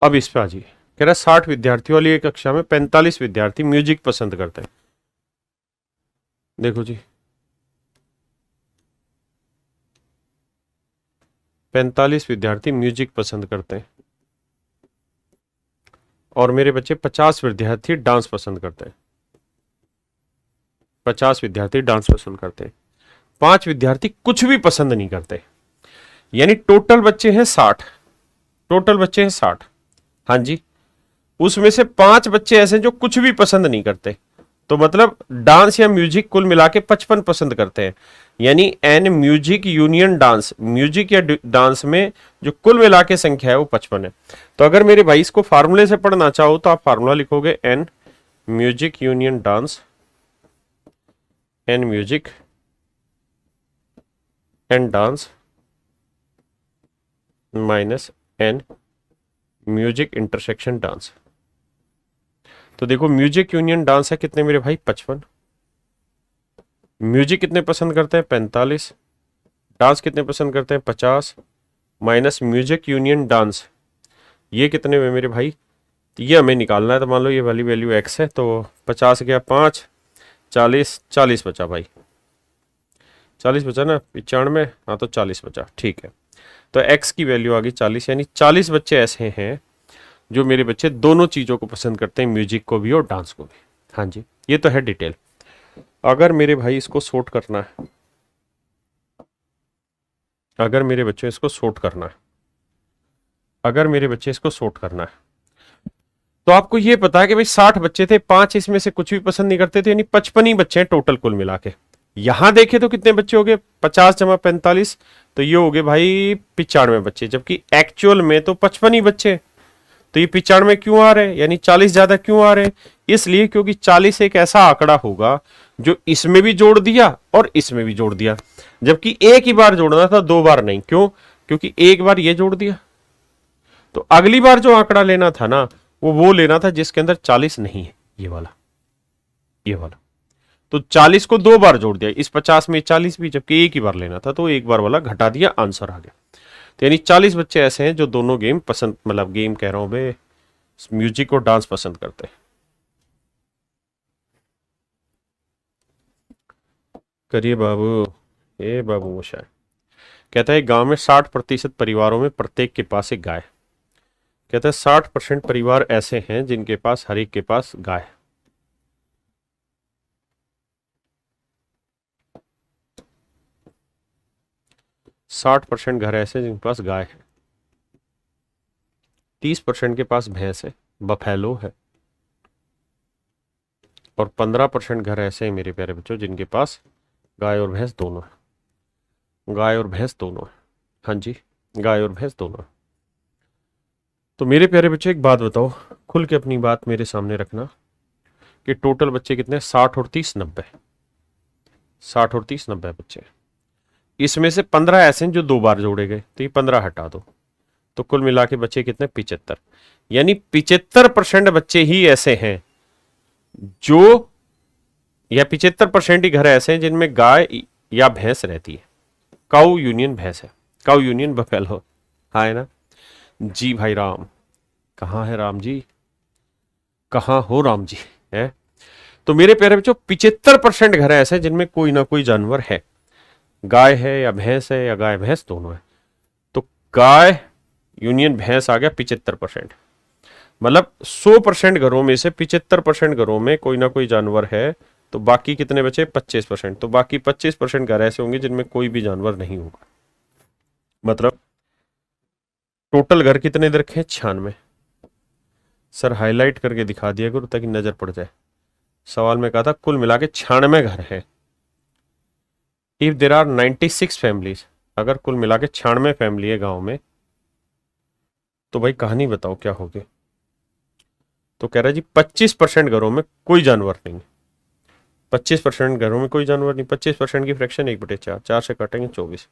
अब इस पे आ जाइए, कह रहा 60 विद्यार्थियों वाली एक कक्षा में 45 विद्यार्थी म्यूजिक पसंद करते हैं। देखो जी 45 विद्यार्थी म्यूजिक पसंद करते हैं, और मेरे बच्चे 50 विद्यार्थी डांस पसंद करते हैं। 50 विद्यार्थी डांस पसंद करते हैं, 5 विद्यार्थी कुछ भी पसंद नहीं करते। यानी टोटल बच्चे हैं 60, टोटल बच्चे हैं 60। हाँ जी, उसमें से 5 बच्चे ऐसे जो कुछ भी पसंद नहीं करते, तो मतलब डांस या म्यूजिक कुल मिला के 55 पसंद करते हैं। यानी N music union dance, music या डांस में जो कुल मिला के संख्या है वो 55 है। तो अगर मेरे भाई इसको फार्मूले से पढ़ना चाहो तो आप फार्मूला लिखोगे N music union dance, N music and dance minus N music intersection dance. तो देखो म्यूजिक यूनियन डांस है कितने मेरे भाई, 55। म्यूजिक कितने पसंद करते हैं, 45। डांस कितने पसंद करते हैं? 50 माइनस म्यूजिक यूनियन डांस, ये कितने हुए मेरे भाई? तो ये हमें निकालना है। तो मान लो ये वाली वैल्यू x है, तो 50 गया 5, 40, 40 बचा भाई, 40 बचा ना, 95, हाँ तो 40 बचा, ठीक है। तो x की वैल्यू आ गई 40, यानी 40 बच्चे ऐसे हैं जो मेरे बच्चे दोनों चीज़ों को पसंद करते हैं, म्यूजिक को भी और डांस को भी। हाँ जी, ये तो है डिटेल। अगर मेरे भाई इसको सॉर्ट करना है, अगर मेरे बच्चे इसको सॉर्ट करना है, अगर मेरे बच्चे इसको सॉर्ट करना है, तो आपको ये पता है कि भाई 60 बच्चे थे, 5 इसमें से कुछ भी पसंद नहीं करते थे, यानी 55 ही बच्चे हैं टोटल कुल मिला के। यहां देखे तो कितने बच्चे हो गए? 50 जमा 45, तो ये हो गए भाई 95 बच्चे, जबकि एक्चुअल में तो 55 ही बच्चे। तो ये 95 क्यों आ रहे हैं, यानी 40 ज्यादा क्यों आ रहे हैं? इसलिए क्योंकि 40 एक ऐसा आंकड़ा होगा जो इसमें भी जोड़ दिया और इसमें भी जोड़ दिया, जबकि एक ही बार जोड़ना था, 2 बार नहीं। क्यों? क्योंकि एक बार ये जोड़ दिया, तो अगली बार जो आंकड़ा लेना था ना, वो लेना था जिसके अंदर 40 नहीं है, ये वाला, ये वाला। तो 40 को 2 बार जोड़ दिया, इस 50 में 40 भी, जबकि एक ही बार लेना था, तो एक बार वाला घटा दिया, आंसर आ गया। तो यानी 40 बच्चे ऐसे हैं जो दोनों गेम पसंद, मतलब गेम कह रहा हूं बे, म्यूजिक और डांस पसंद करते हैं। करिए बाबू, ए बाबू मुशाय। कहता है गांव में 60% परिवारों में प्रत्येक के पास एक गाय। कहता है 60% परिवार ऐसे हैं जिनके पास, हर एक के पास गाय। साठ परसेंट घर ऐसे जिनके पास गाय है, 30% के पास भैंस है, बफेलो है, और 15% घर ऐसे हैं मेरे प्यारे बच्चों जिनके पास गाय और भैंस दोनों है। गाय और भैंस दोनों है, हाँ जी, गाय और भैंस दोनों है। तो मेरे प्यारे बच्चे एक बात बताओ, खुल के अपनी बात मेरे सामने रखना कि टोटल बच्चे कितने? 60 और 30 90, 60 और 30 90 बच्चे। इसमें से 15 ऐसे हैं जो 2 बार जोड़े गए, तो ये 15 हटा दो, तो कुल मिला के बच्चे कितने? 75। यानी 75% बच्चे ही ऐसे हैं जो, या 75% ही घर ऐसे हैं जिनमें गाय या भैंस रहती है। काउ यूनियन भैंस है, काउ यूनियन बफेलो, हाँ है ना जी भाई। राम कहाँ है? राम जी कहाँ हो? राम जी है। तो मेरे प्यारे बच्चों 75% घर ऐसे हैं जिनमें कोई ना कोई जानवर है, गाय है या भैंस है, या गाय भैंस दोनों है। तो गाय यूनियन भैंस आ गया 75%, मतलब 100% घरों में से 75% घरों में कोई ना कोई जानवर है। तो बाकी कितने बचे? 25%। तो बाकी 25% घर ऐसे होंगे जिनमें कोई भी जानवर नहीं होगा। मतलब टोटल घर कितने दे रखे हैं? 96। सर हाईलाइट करके दिखा दिया करो ताकि नजर पड़ जाए। सवाल में कहा था कुल मिला के 96 घर है। इफ देर आर 96 फैमिलीज, अगर कुल मिला के 96 फैमिली है गांव में, तो भाई कहानी बताओ क्या होगी? तो कह रहा है जी 25% घरों में कोई जानवर नहीं, 25% घरों में कोई जानवर नहीं। 25% की फ्रैक्शन 1/4, 4 से काटेंगे 24,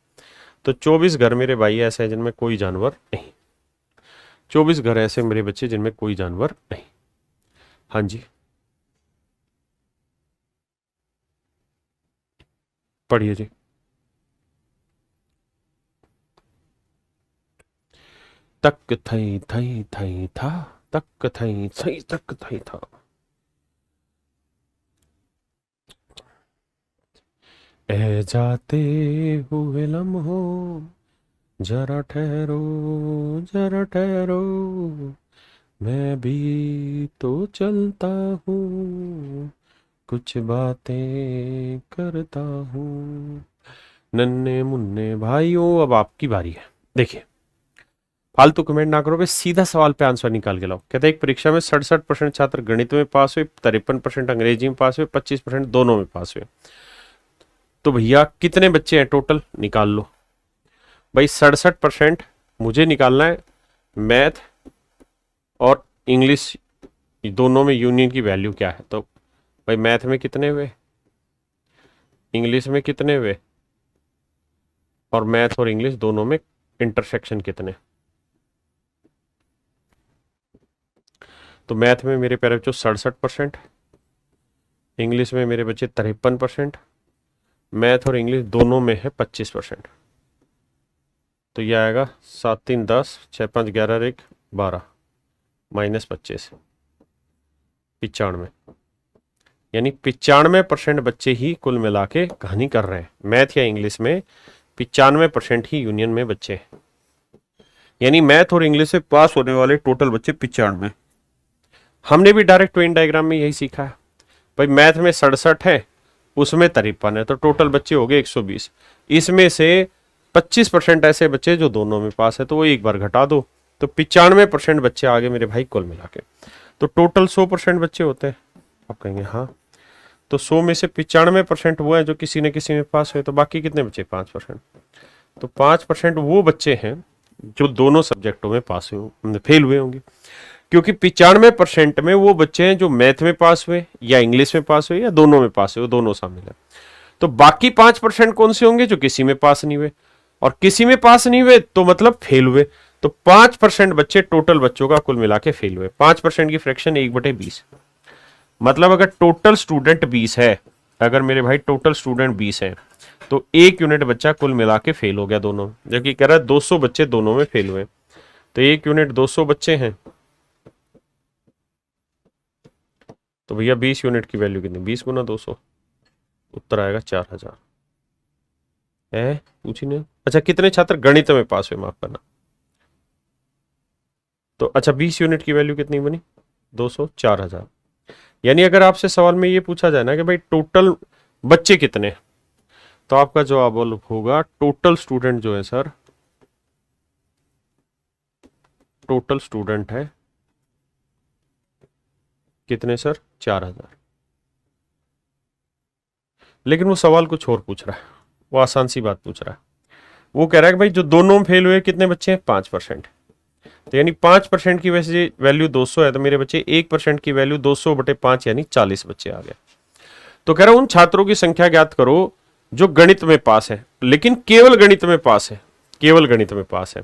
तो 24 घर मेरे भाई ऐसे हैं जिनमें कोई जानवर नहीं। 24 घर ऐसे मेरे बच्चे जिनमें कोई जानवर नहीं। हाँ जी, पढ़िए जी। तक थई थई थई था, तक थई थई तक थई था। ए जाते हुए लम्हों जरा ठहरो, जरा ठहरो, मैं भी तो चलता हूँ, कुछ बातें करता हूँ। नन्हे मुन्ने भाइयों, अब आपकी बारी है। देखिए फालतू कमेंट ना करो बे, सीधा सवाल पे आंसर निकाल के लाओ। कहते हैं एक परीक्षा में 67% छात्र गणित में पास हुए, 53% अंग्रेजी में पास हुए, 25% दोनों में पास हुए। तो भैया कितने बच्चे हैं टोटल? निकाल लो भाई। 67% मुझे निकालना है मैथ और इंग्लिश दोनों में यूनियन की वैल्यू क्या है। तो भाई मैथ में कितने हुए, इंग्लिश में कितने हुए, और मैथ और इंग्लिश दोनों में इंटरसेक्शन कितने? तो मैथ में मेरे प्यारे बच्चों 67%, इंग्लिश में मेरे बच्चे 53%, मैथ और इंग्लिश दोनों में है 25%। तो ये आएगा 7 3 10, 6 5 11 1 12 -25 95। यानी 95% बच्चे ही कुल मिला के कहानी कर रहे हैं। मैथ या इंग्लिश में 95% ही यूनियन में बच्चे हैं। यानी मैथ और इंग्लिश से पास होने वाले टोटल बच्चे 95। हमने भी डायरेक्ट वेन डायग्राम में यही सीखा है भाई, मैथ में 67 है, उसमें 53 है, तो टोटल बच्चे हो गए 120। इसमें से 25% ऐसे बच्चे जो दोनों में पास है, तो वो एक बार घटा दो, तो 95% बच्चे आगे मेरे भाई कुल मिला के। तो टोटल 100% बच्चे होते हैं। आप कहेंगे हाँ, तो 100 में से 95% वो है जो किसी न किसी में पास हुए, तो बाकी कितने बचे? 5%। तो 5% वो बच्चे हैं जो दोनों सब्जेक्टों में पास हुए, फेल हुए होंगे, क्योंकि 95% में वो बच्चे हैं जो मैथ में पास हुए या इंग्लिश में पास हुए या दोनों में पास हुए, दोनों शामिल है। तो बाकी 5% कौन से होंगे? जो किसी में पास नहीं हुए, और किसी में पास नहीं हुए तो मतलब फेल हुए। तो 5% बच्चे टोटल बच्चों का कुल मिला के फेल हुए। 5% की फ्रैक्शन 1/20, मतलब अगर टोटल स्टूडेंट 20 है, अगर मेरे भाई टोटल स्टूडेंट 20 है, तो 1 यूनिट बच्चा कुल मिला के फेल हो गया दोनों, जबकि कह रहा है 200 बच्चे दोनों में फेल हुए, तो 1 यूनिट 200 बच्चे हैं, तो भैया 20 यूनिट की वैल्यू कितनी? 20 गुना 200, उत्तर आएगा 4000 है। पूछी नहीं। अच्छा, कितने छात्र गणित में पास हुए? माफ करना। तो अच्छा, 20 यूनिट की वैल्यू कितनी बनी? 200, 4000। यानी अगर आपसे सवाल में ये पूछा जाए ना कि भाई टोटल बच्चे कितने, तो आपका जवाब होगा टोटल स्टूडेंट जो है सर, टोटल स्टूडेंट है कितने सर? 4000। लेकिन वो सवाल कुछ और पूछ रहा है, वो आसान सी बात पूछ रहा है। वो कह रहा है कि भाई जो दोनों में फेल हुए कितने बच्चे हैं? 5%। तो यानी 5% की वैसे वैल्यू 200 है, तो मेरे बच्चे 1% की वैल्यू 200/5 यानी 40 बच्चे आ गए। तो कह रहा हूं उन छात्रों की संख्या ज्ञात करो जो गणित में पास है, लेकिन केवल गणित में पास है, केवल गणित में पास है।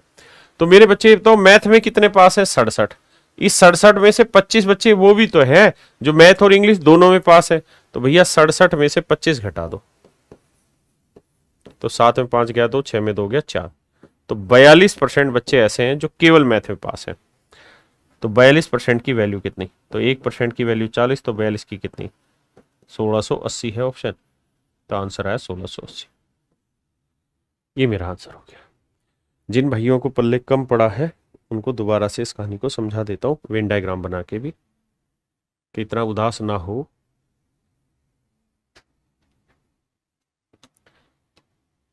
तो मेरे बच्चे तो मैथ में कितने पास है? 67। इस 67 में से 25 बच्चे वो भी तो है जो मैथ और इंग्लिश दोनों में पास है, तो भैया 67 में से 25 घटा दो, तो 7 में 5 गया 2, 6 में 2 गया 4, तो 42% बच्चे ऐसे हैं जो केवल मैथ में पास है। तो 42% की वैल्यू कितनी? तो 1% की वैल्यू 40, तो 42 की कितनी? 1680 है ऑप्शन, तो आंसर आया 1680। ये मेरा आंसर हो गया। जिन भाइयों को पल्ले कम पड़ा है उनको दोबारा से इस कहानी को समझा देता हूं वेन डायग्राम बना के भी, कि इतना उदास ना हो।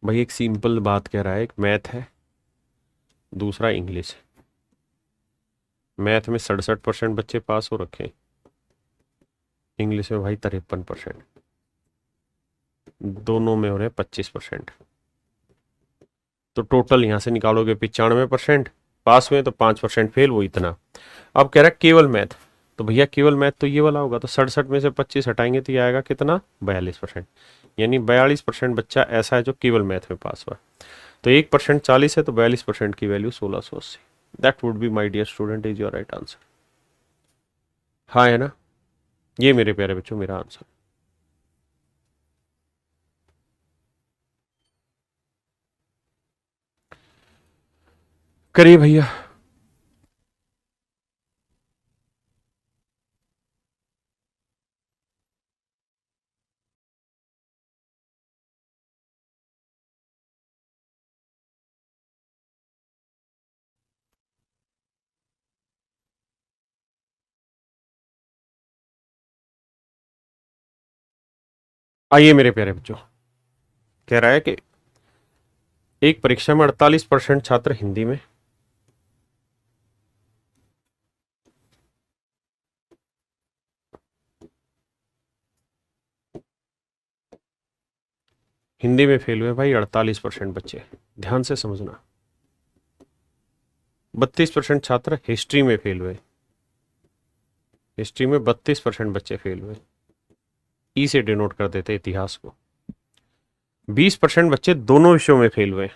भाई एक सिंपल बात कह रहा है, एक मैथ है, दूसरा इंग्लिश है। मैथ में 67% बच्चे पास हो रखे, इंग्लिश में भाई 53%, दोनों में हो रहे 25%। तो टोटल यहां से निकालोगे 95% पास हुए, तो 5% फेल, वो इतना। अब कह रहा है केवल मैथ, तो भैया केवल मैथ तो ये वाला होगा, तो 67 में से 25 हटाएंगे तो ये आएगा कितना? 42%। यानी 42% बच्चा ऐसा है जो केवल मैथ में पास हुआ। तो 1% 40 है, तो 42% की value 1680। That would be my dear student is your right answer. हाँ है ना? ये मेरे प्यारे बच्चों मेरा आंसर। करिए भैया। आइए मेरे प्यारे बच्चों, कह रहा है कि एक परीक्षा में 48% छात्र हिंदी में, हिंदी में फेल हुए भाई 48% बच्चे, ध्यान से समझना। 32% छात्र हिस्ट्री में फेल हुए, हिस्ट्री में 32% बच्चे फेल हुए, ई से डिनोट कर देते इतिहास को। 20% बच्चे दोनों विषयों में फेल हुए,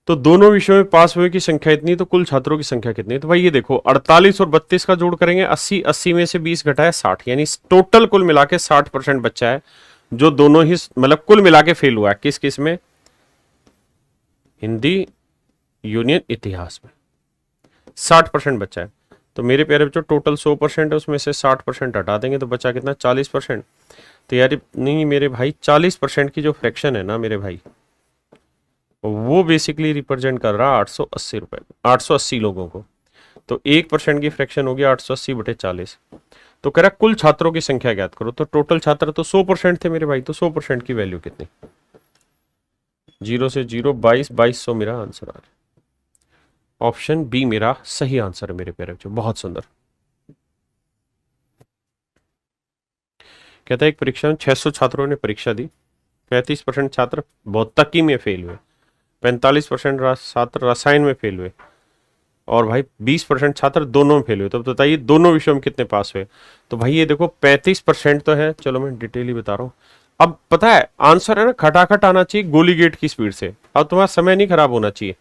तो दोनों विषयों में पास हुए की संख्या इतनी, तो कुल छात्रों की संख्या कितनी? तो भाई ये देखो 48 और 32 का जोड़ करेंगे 80, 80 में से 20 घटाया 60, यानी टोटल कुल मिला के 60% बच्चा है जो दोनों ही मतलब कुल मिला के फेल हुआ है, किस किस में? हिंदी, यूनियन, इतिहास में 60% बचा है। तो मेरे प्यारे बच्चों टोटल 100% है, उसमें से 60% हटा देंगे तो बचा कितना? 40%। तो यार नहीं मेरे भाई, 40% की जो फ्रैक्शन है ना मेरे भाई, वो बेसिकली रिप्रेजेंट कर रहा है 880 रुपए, 880 लोगों को। तो 1% की फ्रैक्शन होगी 880/40। तो कह रहा कुल छात्रों की संख्या ज्ञात करो। तो टोटल छात्र तो 100% थे मेरे भाई, तो 100% की वैल्यू कितनी? 0 से 0 22, 2200 मेरा आंसर आ रहा है। ऑप्शन बी मेरा सही आंसर है मेरे प्यारे बच्चों, बहुत सुंदर। कहता है एक परीक्षा में 600 छात्रों ने परीक्षा दी, 35% छात्र भौतिकी में फेल हुए, 45% छात्र रसायन में फेल हुए, और भाई 20% छात्र दोनों में फेल हुए। तो बताइए दोनों विषयों में कितने पास हुए? तो भाई ये देखो 35% तो है, चलो मैं डिटेल ही बता रहा हूँ। अब पता है आंसर है ना, खटाखट आना चाहिए गोली गेट की स्पीड से। अब तुम्हारा समय नहीं खराब होना चाहिए।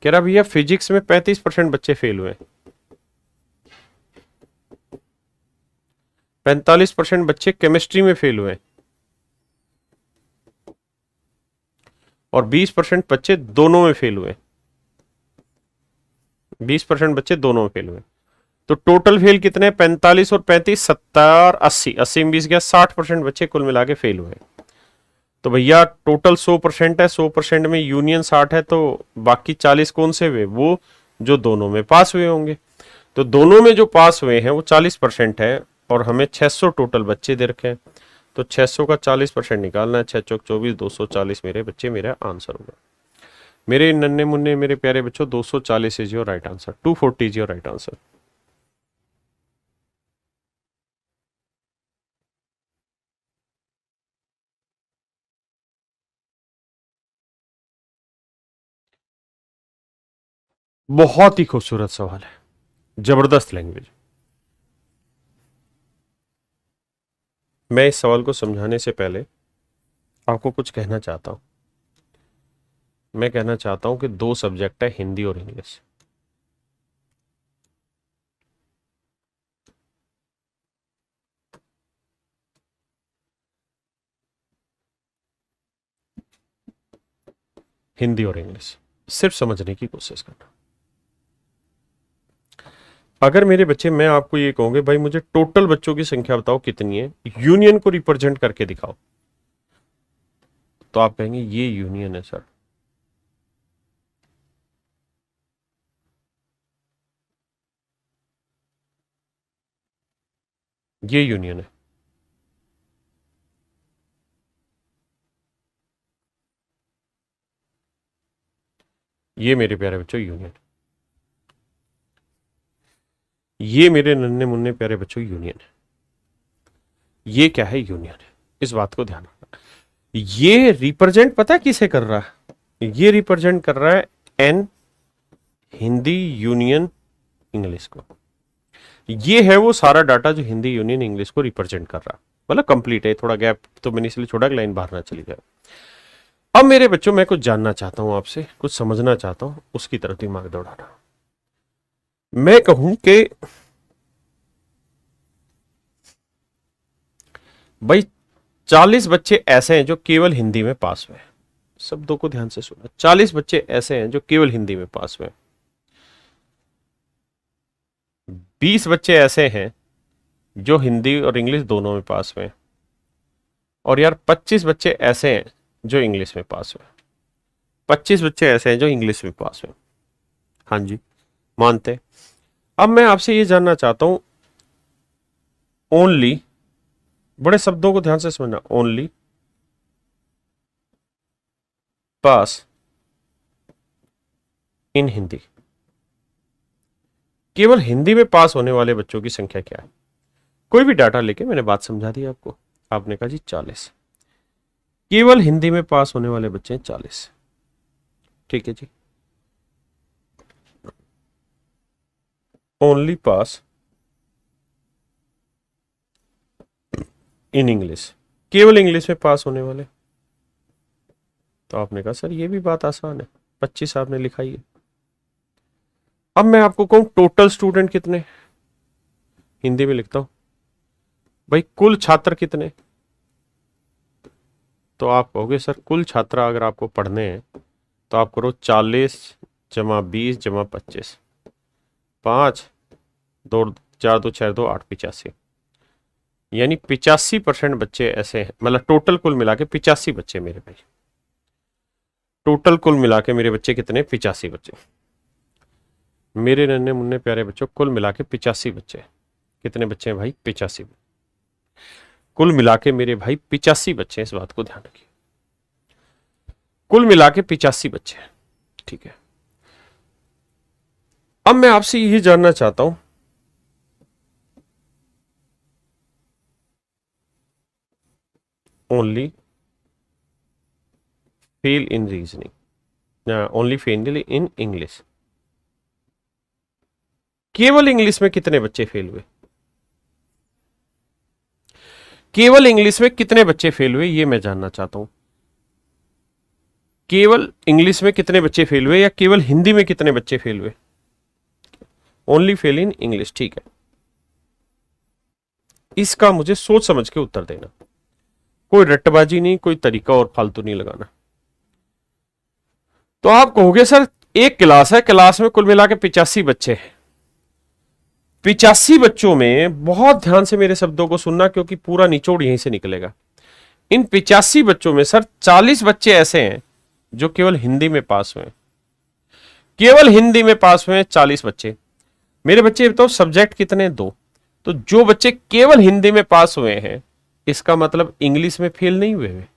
कह रहा भैया फिजिक्स में 35% बच्चे फेल हुए, 45% बच्चे केमिस्ट्री में फेल हुए, और 20% बच्चे दोनों में फेल हुए। 20% बच्चे दोनों में फेल हुए। तो टोटल फेल कितने? 45 और 35 70 80, 80 में 20 गया, 60% बच्चे कुल मिला के फेल हुए। तो भैया टोटल 100% है, 100% में यूनियन 60 है, तो बाकी 40 कौन से हुए? वो जो दोनों में पास हुए होंगे। तो दोनों में जो पास हुए हैं वो 40% है, और हमें 600 टोटल बच्चे दे रखे हैं। तो 600 का 40% निकालना है, 6 चौक 24, 240 मेरे बच्चे मेरा आंसर होगा। मेरे नन्हे मुन्ने मेरे प्यारे बच्चों 240 is your right answer, 240 is your right answer. बहुत ही खूबसूरत सवाल है, जबरदस्त लैंग्वेज। मैं इस सवाल को समझाने से पहले आपको कुछ कहना चाहता हूं। मैं कहना चाहता हूं कि दो सब्जेक्ट है, हिंदी और इंग्लिश। हिंदी और इंग्लिश सिर्फ समझने की कोशिश करना। अगर मेरे बच्चे, मैं आपको ये कहूंगे भाई मुझे टोटल बच्चों की संख्या बताओ कितनी है, यूनियन को रिप्रेजेंट करके दिखाओ, तो आप कहेंगे ये यूनियन है सर। ये यूनियन है। ये मेरे प्यारे बच्चों यूनियन। ये मेरे नन्हे मुन्ने प्यारे बच्चों यूनियन है। ये क्या है? यूनियन है। इस बात को ध्यान रखना। ये रिप्रेजेंट पता है किसे कर रहा है? ये रिप्रेजेंट कर रहा है एन, हिंदी यूनियन इंग्लिश को। ये है वो सारा डाटा जो हिंदी यूनियन इंग्लिश को रिप्रेजेंट कर रहा है। मतलब कंप्लीट है, थोड़ा गैप तो मैंने इसलिए छोड़ा कि लाइन बाहर ना चली जाए। अब मेरे बच्चों मैं कुछ जानना चाहता हूं आपसे, कुछ समझना चाहता हूं, उसकी तरफ दिमाग दौड़ाना। मैं कहूं कि भाई 40 बच्चे ऐसे हैं जो केवल हिंदी में पास हुए हैं। शब्दों को ध्यान से सुना, 40 बच्चे ऐसे हैं जो केवल हिंदी में पास हुए हैं। 20 बच्चे ऐसे हैं जो हिंदी और इंग्लिश दोनों में पास हुए हैं। और यार 25 बच्चे ऐसे हैं जो इंग्लिश में पास हुए हैं। 25 बच्चे ऐसे हैं जो इंग्लिश में पास हुए हैं। हाँ जी, मानते। अब मैं आपसे ये जानना चाहता हूं, ओनली, बड़े शब्दों को ध्यान से समझना, ओनली पास इन हिंदी, केवल हिंदी में पास होने वाले बच्चों की संख्या क्या है? कोई भी डाटा लेके मैंने बात समझा दी आपको। आपने कहा जी 40, केवल हिंदी में पास होने वाले बच्चे हैं 40। ठीक है जी, ओनली पास इन इंग्लिश, केवल इंग्लिश में पास होने वाले। तो आपने कहा सर ये भी बात आसान है, 25 आपने लिखा ही है। अब मैं आपको कहूं टोटल स्टूडेंट कितने, हिंदी में लिखता हूं भाई कुल छात्र कितने, तो आप कहोगे सर कुल छात्रा अगर आपको पढ़ने हैं तो आप करो 40 जमा 20 जमा 25, 5 2 4 2 6 2 8 85, यानी 85% बच्चे ऐसे हैं, मतलब टोटल कुल मिला के 85 बच्चे मेरे भाई, टोटल कुल मिला के मेरे बच्चे कितने, 85 बच्चे। मेरे नन्हे मुन्ने प्यारे बच्चों, कुल मिला के 85 बच्चे। कितने बच्चे हैं भाई, 85। कुल मिला के मेरे भाई 85 बच्चे हैं, इस बात को ध्यान रखिए, कुल मिला के 85 बच्चे हैं, ठीक है। अब मैं आपसे यही जानना चाहता हूं, only fail in reasoning, only fail in English, केवल इंग्लिश में कितने बच्चे फेल हुए, केवल इंग्लिश में कितने बच्चे फेल हुए, ये मैं जानना चाहता हूं। केवल इंग्लिश में कितने बच्चे फेल हुए या केवल हिंदी में कितने बच्चे फेल हुए, ओनली फेल इन इंग्लिश, ठीक है। इसका मुझे सोच समझ के उत्तर देना, कोई रट्टबाजी नहीं, कोई तरीका और फालतू नहीं लगाना। तो आप कहोगे सर एक क्लास है, क्लास में कुल मिला के 85 बच्चे हैं, 85 बच्चों में, बहुत ध्यान से मेरे शब्दों को सुनना क्योंकि पूरा निचोड़ यहीं से निकलेगा। इन 85 बच्चों में सर 40 बच्चे ऐसे हैं जो केवल हिंदी में पास हुए, केवल हिंदी में पास हुए 40 बच्चे। मेरे बच्चे बताओ सब्जेक्ट कितने, 2। तो जो बच्चे केवल हिंदी में पास हुए हैं, इसका मतलब इंग्लिश में फेल नहीं हुए वे,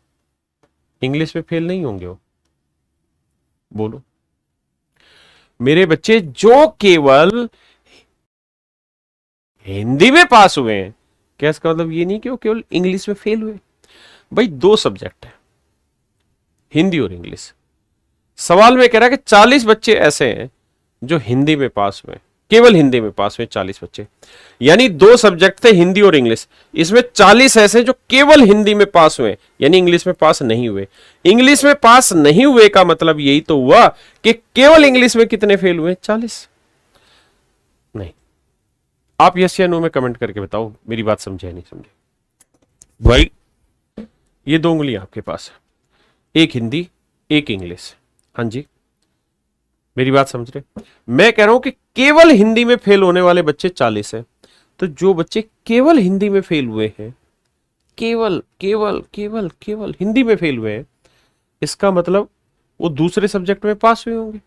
इंग्लिश में फेल नहीं होंगे वो, बोलो। मेरे बच्चे जो केवल हिंदी में पास हुए हैं, क्या इसका मतलब ये नहीं कि वो केवल इंग्लिश में फेल हुए। भाई 2 सब्जेक्ट है, हिंदी और इंग्लिश। सवाल में कह रहा है कि 40 बच्चे ऐसे हैं जो हिंदी में पास हुए, केवल हिंदी में पास हुए 40 बच्चे, यानी 2 सब्जेक्ट थे हिंदी और इंग्लिश, इसमें 40 ऐसे जो केवल हिंदी में पास हुए, यानी इंग्लिश में पास नहीं हुए। इंग्लिश में पास नहीं हुए का मतलब यही तो हुआ कि केवल इंग्लिश में कितने फेल हुए, 40। नहीं, आप यस या नो में कमेंट करके बताओ, मेरी बात समझे नहीं समझे। भाई ये 2 उंगलियां आपके पास है, एक हिंदी एक इंग्लिश, हाँ जी, मेरी बात समझ रहे। मैं कह रहा हूं कि केवल हिंदी में फेल होने वाले बच्चे 40 हैं, तो जो बच्चे केवल हिंदी में फेल हुए हैं, केवल केवल केवल केवल हिंदी में फेल हुए हैं, इसका मतलब वो दूसरे सब्जेक्ट में पास हुए होंगे।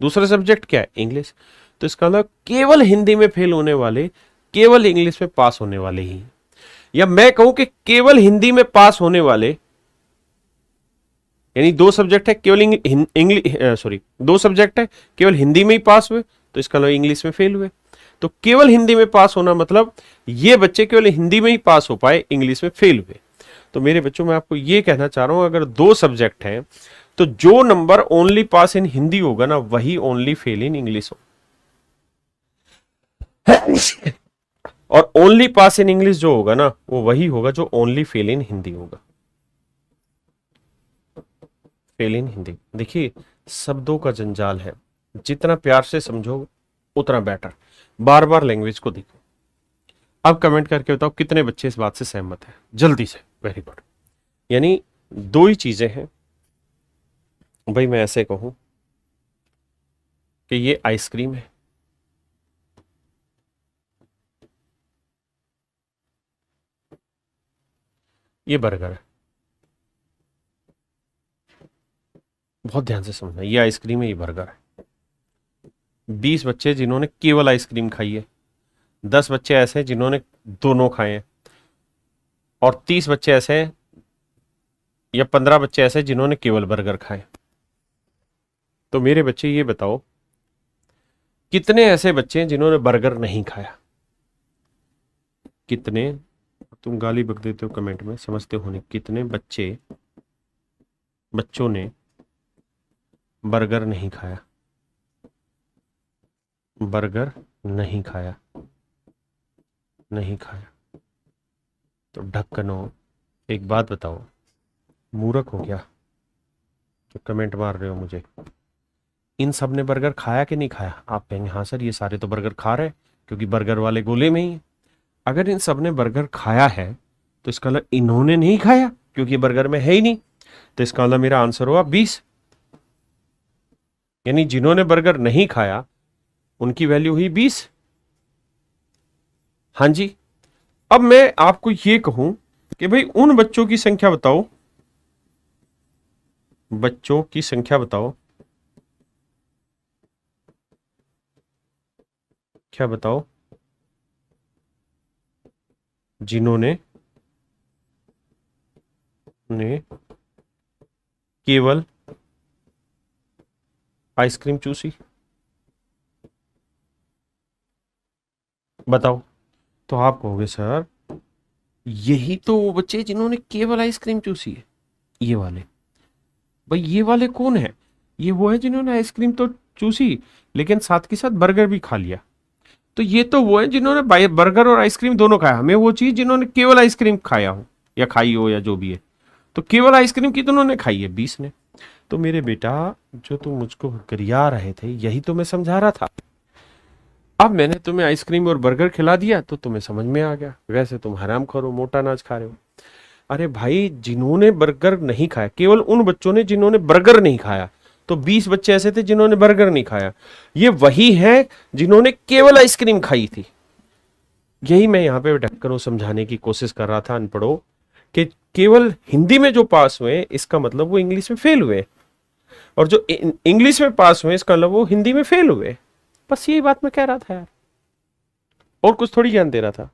दूसरा सब्जेक्ट क्या है, इंग्लिश। तो इसका मतलब केवल हिंदी में फेल होने वाले केवल इंग्लिश में पास होने वाले ही, या मैं कहूं कि केवल हिंदी में पास होने वाले, यानी 2 सब्जेक्ट है केवल इंग्लिश, सॉरी 2 सब्जेक्ट है केवल हिंदी में ही पास हुए, तो इसका मतलब इंग्लिश में फेल हुए। तो केवल हिंदी में पास होना मतलब ये बच्चे केवल हिंदी में ही पास हो पाए, इंग्लिश में फेल हुए। तो मेरे बच्चों मैं आपको ये कहना चाह रहा हूं, अगर 2 सब्जेक्ट हैं तो जो नंबर ओनली पास इन हिंदी होगा ना, वही ओनली फेल इन इंग्लिश हो, और ओनली पास इन इंग्लिश जो होगा ना, वो वही होगा जो ओनली फेल इन हिंदी होगा। फेल इन हिंदी, देखिए शब्दों का जंजाल है, जितना प्यार से समझो उतना बेटर। बार बार लैंग्वेज को देखो। अब कमेंट करके बताओ कितने बच्चे इस बात से सहमत हैं, जल्दी से, वेरी गुड। यानी 2 ही चीजें हैं भाई, मैं ऐसे कहूं कि ये आइसक्रीम है, ये बर्गर है। बहुत ध्यान से समझना, ये आइसक्रीम है, ये बर्गर है। 20 बच्चे जिन्होंने केवल आइसक्रीम खाई है, 10 बच्चे ऐसे हैं जिन्होंने दोनों खाए हैं, और 30 बच्चे ऐसे हैं या 15 बच्चे ऐसे हैं जिन्होंने केवल बर्गर खाए। तो मेरे बच्चे ये बताओ कितने ऐसे बच्चे हैं जिन्होंने बर्गर नहीं खाया, कितने, तुम गाली बक देते हो कमेंट में, समझते हो नहीं, कितने बच्चों ने बर्गर नहीं खाया, बर्गर नहीं खाया, नहीं खाया। तो ढक्कनो एक बात बताओ, मूर्ख हो गया तो कमेंट मार रहे हो मुझे, इन सब ने बर्गर खाया कि नहीं खाया? आप कहेंगे हाँ सर ये सारे तो बर्गर खा रहे क्योंकि बर्गर वाले गोले में ही है। अगर इन सब ने बर्गर खाया है तो इसका मतलब इन्होंने नहीं खाया, क्योंकि बर्गर में है ही नहीं, तो इसका मतलब मेरा आंसर हुआ 20। यानी जिन्होंने बर्गर नहीं खाया उनकी वैल्यू हुई 20। हाँ जी। अब मैं आपको ये कहूं कि भाई उन बच्चों की संख्या बताओ, बच्चों की संख्या बताओ, क्या बताओ, जिन्होंने ने केवल आइसक्रीम चूसी, बताओ। तो आप कहोगे सर यही तो वो बच्चे जिन्होंने केवल आइसक्रीम चूसी है, ये वाले। भाई ये वाले कौन है? ये वो है जिन्होंने आइसक्रीम तो चूसी लेकिन साथ के साथ बर्गर भी खा लिया। तो ये तो वो है जिन्होंने बर्गर और आइसक्रीम दोनों खाया। हमें वो चीज जिन्होंने केवल आइसक्रीम खाया हो या खाई हो या जो भी है। तो केवल आइसक्रीम की दोनों ने खाई है 20 ने। तो मेरे बेटा जो तुम मुझको गरिया रहे थे यही तो मैं समझा रहा था। अब मैंने तुम्हें आइसक्रीम और बर्गर खिला दिया तो तुम्हें समझ में आ गया। वैसे तुम हराम खोरो, मोटा अनाज खा रहे हो। अरे भाई जिन्होंने बर्गर नहीं खाया, केवल उन बच्चों ने जिन्होंने बर्गर नहीं खाया। तो 20 बच्चे ऐसे थे जिन्होंने बर्गर नहीं खाया। ये वही है जिन्होंने केवल आइसक्रीम खाई थी। यही मैं यहाँ पे ढक्कनों समझाने की कोशिश कर रहा था अनपढ़ों कि केवल हिंदी में जो पास हुए इसका मतलब वो इंग्लिश में फेल हुए, और जो इंग्लिश में पास हुए इसका मतलब वो हिंदी में फेल हुए। बस यही बात मैं कह रहा था यार, और कुछ थोड़ी ज्ञान दे रहा था।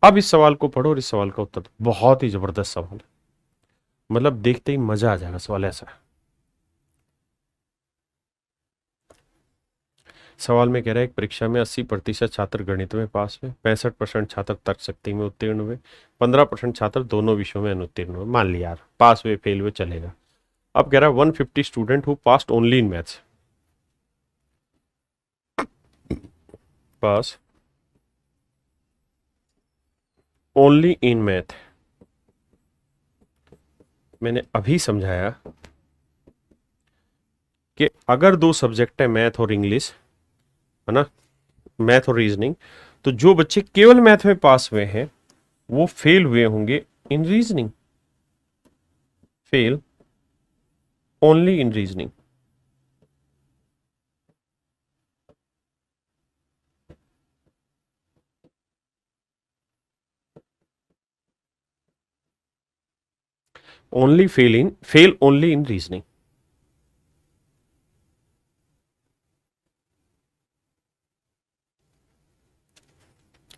अब इस सवाल को पढ़ो और इस सवाल का उत्तर दो। बहुत ही जबरदस्त सवाल है, मतलब देखते ही मजा आ जाएगा। सवाल ऐसा है, सवाल में कह रहा है एक परीक्षा में 80% छात्र गणित में पास हुए, 65% छात्र तर्क शक्ति में उत्तीर्ण हुए, 15% छात्र दोनों विषयों में अनुत्तीर्ण हुए। मान लिया यार पास हुए फेल हुए चलेगा। अब कह रहा है 150 student who passed only in maths, pass only in math. मैंने अभी समझाया कि अगर दो सब्जेक्ट है मैथ और इंग्लिश, है ना, मैथ और रीजनिंग, तो जो बच्चे केवल मैथ में पास हुए हैं वो फेल हुए होंगे इन reasoning, fail only in reasoning. Only fail only in reasoning.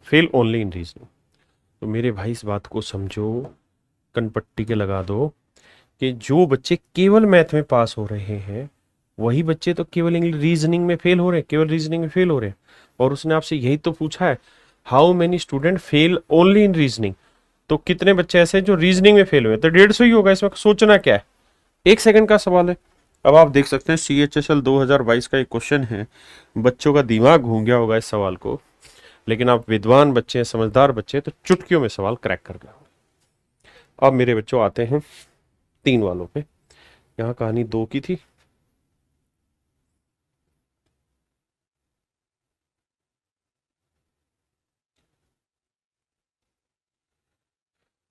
Fail only in reasoning. तो मेरे भाई इस बात को समझो, कनपट्टी के लगा दो कि जो बच्चे केवल मैथ में पास हो रहे हैं वही बच्चे तो केवल इंग्लिश रीजनिंग में फेल हो रहे हैं, केवल रीजनिंग में फेल हो रहे हैं। और उसने आपसे यही तो पूछा है how many student fail only in reasoning. तो कितने बच्चे ऐसे हैं जो रीजनिंग में फेल हुए? तो 150 ही होगा। इसमें सोचना क्या है, 1 सेकंड का सवाल है। अब आप देख सकते हैं CHSL 2022 का एक क्वेश्चन है। बच्चों का दिमाग घूम गया होगा इस सवाल को, लेकिन आप विद्वान बच्चे हैं, समझदार बच्चे हैं, तो चुटकियों में सवाल क्रैक कर गए। अब मेरे बच्चों आते हैं 3 वालों पे। यहाँ कहानी 2 की थी।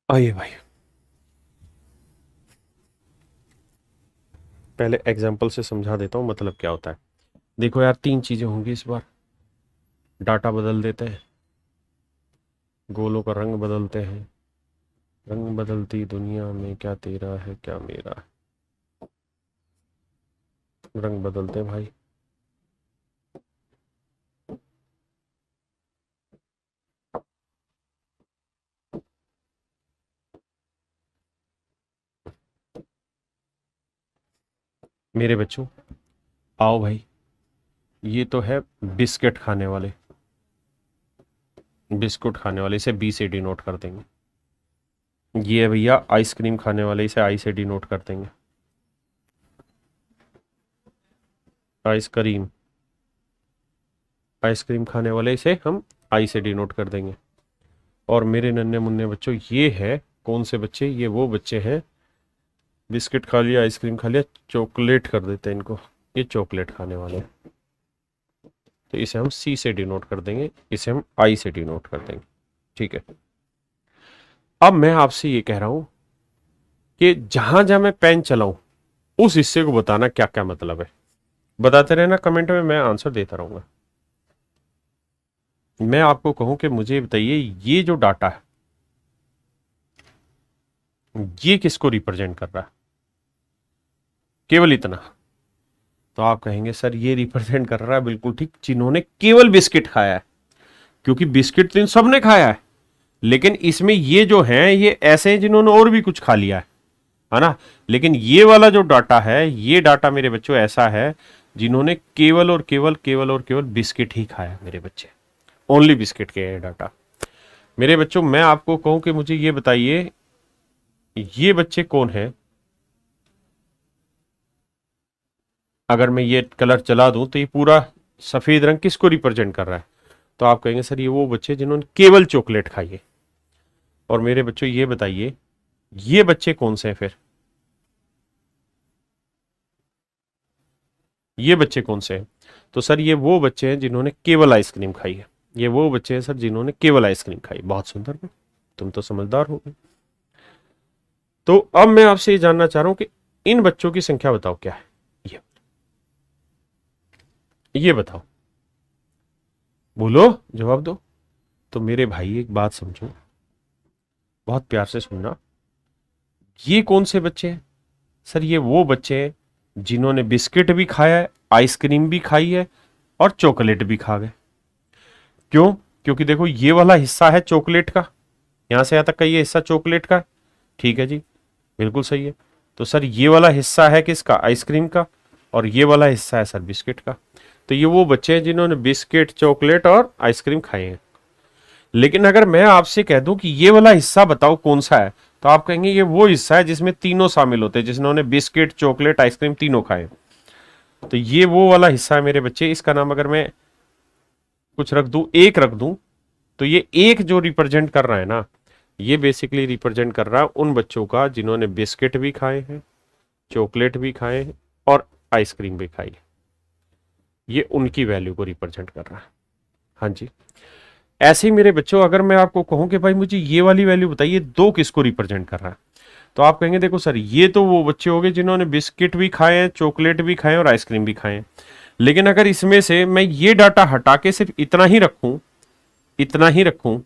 आइए भाई, पहले एग्जाम्पल से समझा देता हूँ मतलब क्या होता है। देखो यार 3 चीजें होंगी इस बार। डाटा बदल देते हैं, गोलों का रंग बदलते हैं, रंग बदलती दुनिया में क्या तेरा है क्या मेरा है, रंग बदलते हैं भाई। मेरे बच्चों आओ भाई, ये तो है बिस्किट खाने वाले, बिस्कुट खाने वाले, इसे बी से डिनोट कर देंगे। ये है भैया आइसक्रीम खाने वाले, इसे आई से डिनोट कर देंगे। आइसक्रीम, आइसक्रीम खाने वाले इसे हम आई से डिनोट कर देंगे। और मेरे नन्हे मुन्ने बच्चों ये है कौन से बच्चे? ये वो बच्चे हैं बिस्किट खा लिया, आइसक्रीम खा लिया, चॉकलेट कर देते हैं इनको, ये चॉकलेट खाने वाले। तो इसे हम सी से डिनोट कर देंगे, इसे हम आई से डिनोट कर देंगे। ठीक है। अब मैं आपसे ये कह रहा हूं कि जहां जहां मैं पेन चलाऊं उस हिस्से को बताना क्या क्या मतलब है। बताते रहना कमेंट में, मैं आंसर देता रहूंगा। मैं आपको कहूं कि मुझे बताइए ये जो डाटा है ये किसको रिप्रेजेंट कर रहा है, केवल इतना। तो आप कहेंगे सर ये रिप्रेजेंट कर रहा है, बिल्कुल ठीक, जिन्होंने केवल बिस्किट खाया है, क्योंकि बिस्किट तो इन सबने खाया है, लेकिन इसमें ये जो हैं ये ऐसे हैं जिन्होंने और भी कुछ खा लिया है ना। लेकिन ये वाला जो डाटा है, ये डाटा मेरे बच्चों ऐसा है जिन्होंने केवल और केवल केवल और केवल बिस्किट ही खाया है। मेरे बच्चे ओनली बिस्किट के हैं डाटा। मेरे बच्चों मैं आपको कहूं कि मुझे ये बताइए ये बच्चे कौन है, अगर मैं ये कलर चला दूं तो ये पूरा सफेद रंग किसको रिप्रेजेंट कर रहा है। तो आप कहेंगे सर ये वो बच्चे जिन्होंने केवल चॉकलेट खाई है। और मेरे बच्चों ये बताइए ये बच्चे कौन से हैं फिर, ये बच्चे कौन से हैं। तो सर ये वो बच्चे हैं जिन्होंने केवल आइसक्रीम खाई है। ये वो बच्चे हैं सर जिन्होंने केवल आइसक्रीम खाई। बहुत सुंदर, तुम तो समझदार हो गए। तो अब मैं आपसे ये जानना चाह रहा हूं कि इन बच्चों की संख्या बताओ क्या है, ये बताओ, बोलो, जवाब दो। तो मेरे भाई एक बात समझो, बहुत प्यार से सुनना, ये कौन से बच्चे हैं। सर ये वो बच्चे हैं जिन्होंने बिस्किट भी खाया है, आइसक्रीम भी खाई है और चॉकलेट भी खा गए। क्यों? क्योंकि देखो ये वाला हिस्सा है चॉकलेट का, यहां से यहां तक का ये हिस्सा चॉकलेट का, ठीक है जी, बिल्कुल सही है। तो सर ये वाला हिस्सा है किसका, आइसक्रीम का, और ये वाला हिस्सा है सर बिस्किट का। तो ये वो बच्चे हैं जिन्होंने बिस्किट, चॉकलेट और आइसक्रीम खाए हैं। लेकिन अगर मैं आपसे कह दूं कि ये वाला हिस्सा बताओ कौन सा है, तो आप कहेंगे ये वो हिस्सा है जिसमें तीनों शामिल होते हैं, जिन्होंने बिस्किट, चॉकलेट, आइसक्रीम तीनों खाए। तो ये वो वाला हिस्सा है मेरे बच्चे। इसका नाम अगर मैं कुछ रख दूं, एक रख दूं, तो ये एक जो रिप्रेजेंट कर रहा है ना, ये बेसिकली रिप्रेजेंट कर रहा है उन बच्चों का जिन्होंने बिस्किट भी खाए हैं, चॉकलेट भी खाए हैं और आइसक्रीम भी खाई है। ये उनकी वैल्यू को रिप्रेजेंट कर रहा है। हाँ जी, ऐसे ही मेरे बच्चों अगर मैं आपको कहूं कि भाई मुझे ये वाली वैल्यू बताइए दो किसको रिप्रेजेंट कर रहा है, तो आप कहेंगे देखो सर ये तो वो बच्चे हो गए जिन्होंने बिस्किट भी खाए हैं, चॉकलेट भी खाए और आइसक्रीम भी खाए हैं। लेकिन अगर इसमें से मैं ये डाटा हटा के सिर्फ इतना ही रखूं, इतना ही रखूं,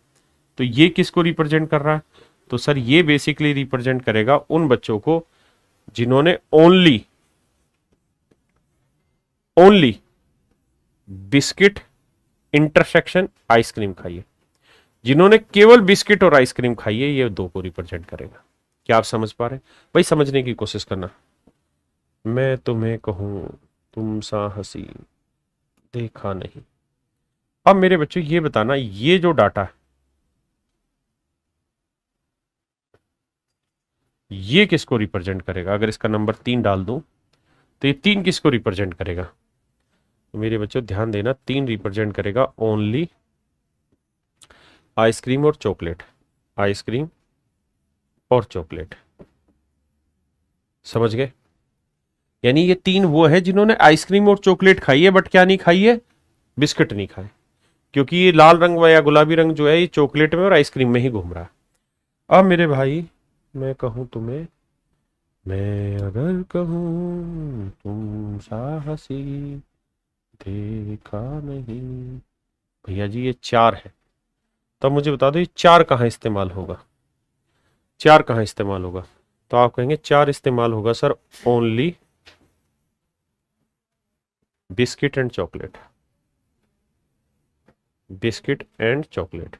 तो ये किसको रिप्रेजेंट कर रहा है। तो सर ये बेसिकली रिप्रेजेंट करेगा उन बच्चों को जिन्होंने only only biscuit intersection ice cream खाई है। जिन्होंने केवल बिस्किट और आइसक्रीम खाई है, ये दो को रिप्रेजेंट करेगा। क्या आप समझ पा रहे हैं भाई? समझने की कोशिश करना। मैं तुम्हें कहूं तुम सा हंसी देखा नहीं। अब मेरे बच्चों ये बताना ये जो डाटा है ये किसको रिप्रेजेंट करेगा। अगर इसका नंबर 3 डाल दूं तो ये 3 किसको रिप्रेजेंट करेगा। तो मेरे बच्चों ध्यान देना, 3 रिप्रेजेंट करेगा ओनली आइसक्रीम और चॉकलेट, आइसक्रीम और चॉकलेट। समझ गए? यानी ये 3 वो है जिन्होंने आइसक्रीम और चॉकलेट खाई है, बट क्या नहीं खाई है, बिस्किट नहीं खाए, क्योंकि ये लाल रंग या गुलाबी रंग जो है ये चॉकलेट में और आइसक्रीम में ही घूम रहा है। अब मेरे भाई मैं कहूं तुम्हें, मैं अगर कहूं तुम साहसी देखा नहीं। भैया जी ये 4 है, तब मुझे बता दो ये 4 कहां इस्तेमाल होगा, 4 कहां इस्तेमाल होगा। तो आप कहेंगे 4 इस्तेमाल होगा sir only biscuit and chocolate, biscuit and chocolate.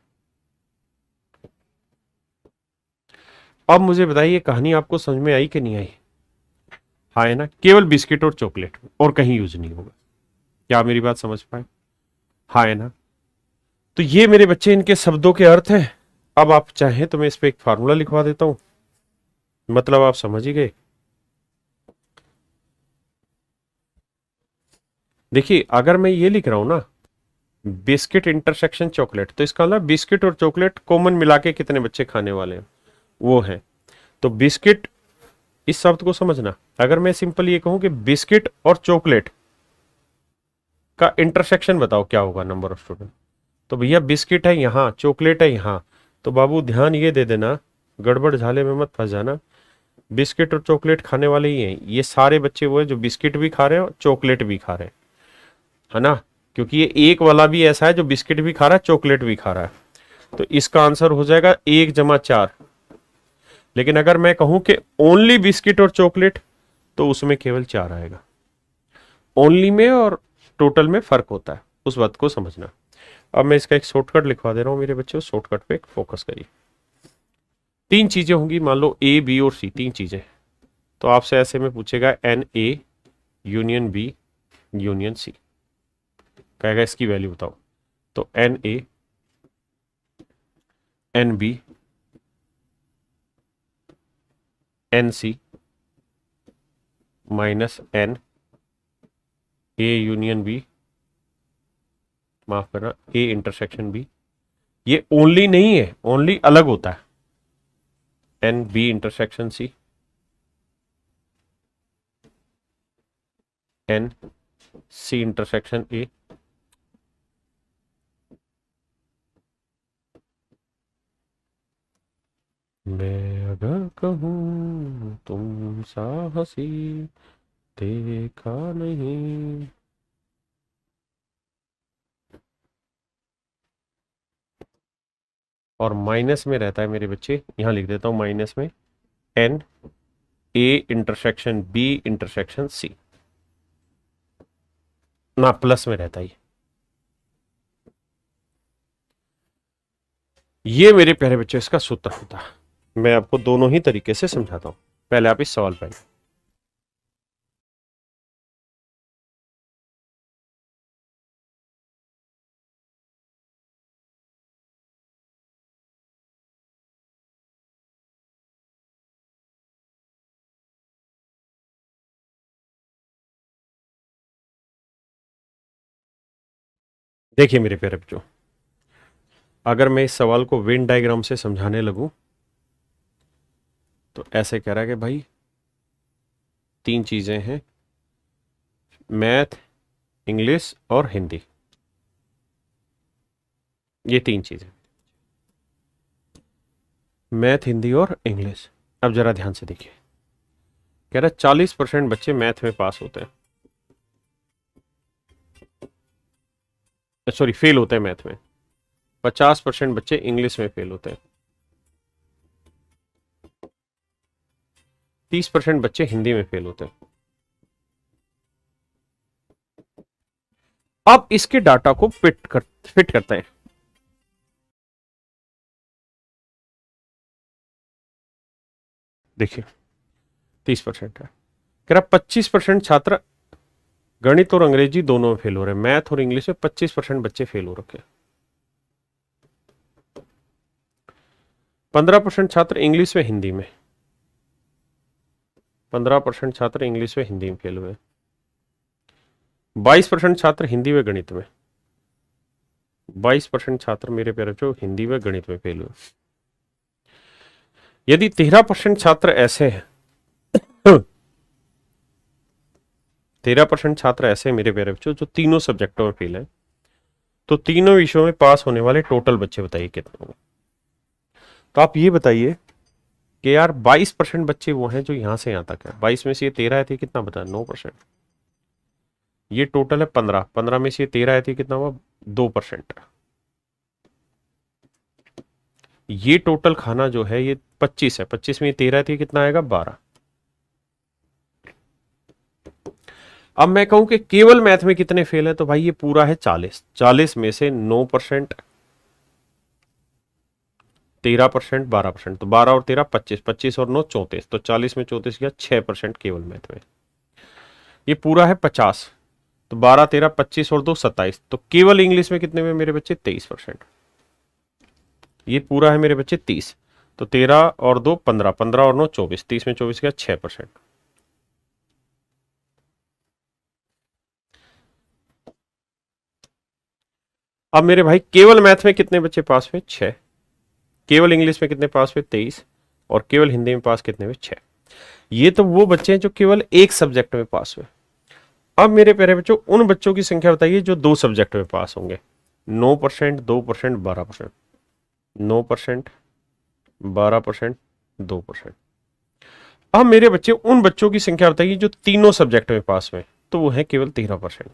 अब मुझे बताइए कहानी आपको समझ में आई कि नहीं आई? हाँ है ना, केवल बिस्किट और चॉकलेट और कहीं यूज नहीं होगा। क्या आप मेरी बात समझ पाए? हाँ है ना। तो ये मेरे बच्चे इनके शब्दों के अर्थ हैं। अब आप चाहें तो मैं इस पे एक फार्मूला लिखवा देता हूं, मतलब आप समझ ही गए। देखिए अगर मैं ये लिख रहा हूं ना बिस्किट इंटरसेक्शन चॉकलेट, तो इसका मतलब बिस्किट और चॉकलेट कॉमन मिला के कितने बच्चे खाने वाले हैं वो है। तो बिस्किट, इस शब्द को समझना, अगर मैं सिंपल ये कहूं कि बिस्किट और चॉकलेट का इंटरसेक्शन बताओ क्या होगा नंबर ऑफ स्टूडेंट, तो भैया बिस्किट है यहां, चॉकलेट है यहां, तो बाबू ध्यान ये दे देना, गड़बड़ झाले में मत फंस जाना। बिस्किट और चॉकलेट खाने वाले ही हैं, ये सारे बच्चे वो है जो बिस्किट भी खा रहे हैं और चॉकलेट भी खा रहे हैं, है ना, क्योंकि ये एक वाला भी ऐसा है जो बिस्किट भी खा रहा है चॉकलेट भी खा रहा है। तो इसका आंसर हो जाएगा 1 + 4। लेकिन अगर मैं कहूं कि ओनली बिस्किट और चॉकलेट, तो उसमें केवल 4 आएगा। ओनली में और टोटल में फर्क होता है, उस बात को समझना। अब मैं इसका एक शॉर्टकट लिखवा दे रहा हूं मेरे बच्चों, शॉर्टकट पे फोकस करिए। 3 चीजें होंगी, मान लो ए बी और सी, 3 चीजें। तो आपसे ऐसे में पूछेगा N A union B union C, कहेगा इसकी वैल्यू बताओ। तो N A N B N C minus N A union B, माफ करना, ए इंटरसेक्शन बी। ये ओनली नहीं है, ओनली अलग होता है। N B intersection C, N C intersection A. मैं अगर कहूं तुम साहसी देखा नहीं। और माइनस में रहता है मेरे बच्चे, यहां लिख देता हूं माइनस में, N A intersection B intersection C, ना प्लस में रहता है। ये मेरे प्यारे बच्चों इसका सूत्र होता है। मैं आपको दोनों ही तरीके से समझाता हूं। पहले आप इस सवाल पर आइए। देखिए मेरे प्यारे बच्चों, अगर मैं इस सवाल को वेन डायग्राम से समझाने लगूं, तो ऐसे कह रहा है कि भाई 3 चीजें हैं, मैथ, इंग्लिश और हिंदी, ये 3 चीजें, मैथ, हिंदी और इंग्लिश। अब जरा ध्यान से देखिए, कह रहा है 40% बच्चे मैथ में पास होते हैं, सॉरी फेल होते हैं मैथ में। 50% बच्चे इंग्लिश में फेल होते हैं। 30% बच्चे हिंदी में फेल होते हैं। अब इसके डाटा को फिट करते हैं। देखिए 30% है, कह रहा 25% छात्र गणित और अंग्रेजी दोनों में फेल हो रहे हैं। मैथ और इंग्लिश में 25% बच्चे फेल हो रखे हैं। 15% छात्र इंग्लिश में हिंदी में, 15% छात्र इंग्लिश में हिंदी में फेल हुए। 22% छात्र हिंदी में गणित में, 22% छात्र मेरे प्यारे बच्चों हिंदी में गणित में फेल हुए। यदि 13% छात्र ऐसे हैं 13% छात्र ऐसे हैं मेरे प्यारे बच्चों जो तीनों सब्जेक्टों में फेल है, तो तीनों विषयों में पास होने वाले टोटल बच्चे बताइए कितने होंगे। तो आप ये बताइए कि यार 22% बच्चे वो हैं जो यहां से यहां तक है। 22 में से ये 13 आए थे, कितना बता, 9%। ये टोटल है 15, 15 में से ये 13 आए थे, कितना हुआ, 2%। ये टोटल खाना जो है ये 25 है, 25 में ये 13 थी, कितना आएगा, 12। अब मैं कहूं कि केवल मैथ में कितने फेल है, तो भाई ये पूरा है 40, 40 में से 9%, 13%, 12%, तो 12 और 13 25, 25 और 9 34, तो 40 में 34 गया, 6% केवल मैथ में। ये पूरा है 50, तो 12 13 25 और 2 27, तो केवल इंग्लिश में कितने में मेरे बच्चे, 23%। ये पूरा है मेरे बच्चे 30, तो 13 और 2 15, 15 और 9 24, 30 में 24 गया, 6%। अब मेरे भाई केवल मैथ में कितने बच्चे पास हुए, 6। केवल इंग्लिश में कितने पास हुए, 23। और केवल हिंदी में पास कितने हुए, 6। ये तो वो बच्चे हैं जो केवल एक सब्जेक्ट में पास हुए। अब मेरे प्यारे बच्चों उन बच्चों की संख्या बताइए जो 2 सब्जेक्ट में पास होंगे। 9%, 2%, 12%। 9%, 12%, 2%। अब मेरे बच्चे, उन बच्चों की संख्या बताइए जो तीनों सब्जेक्ट में पास हुए, तो वो है केवल 13%।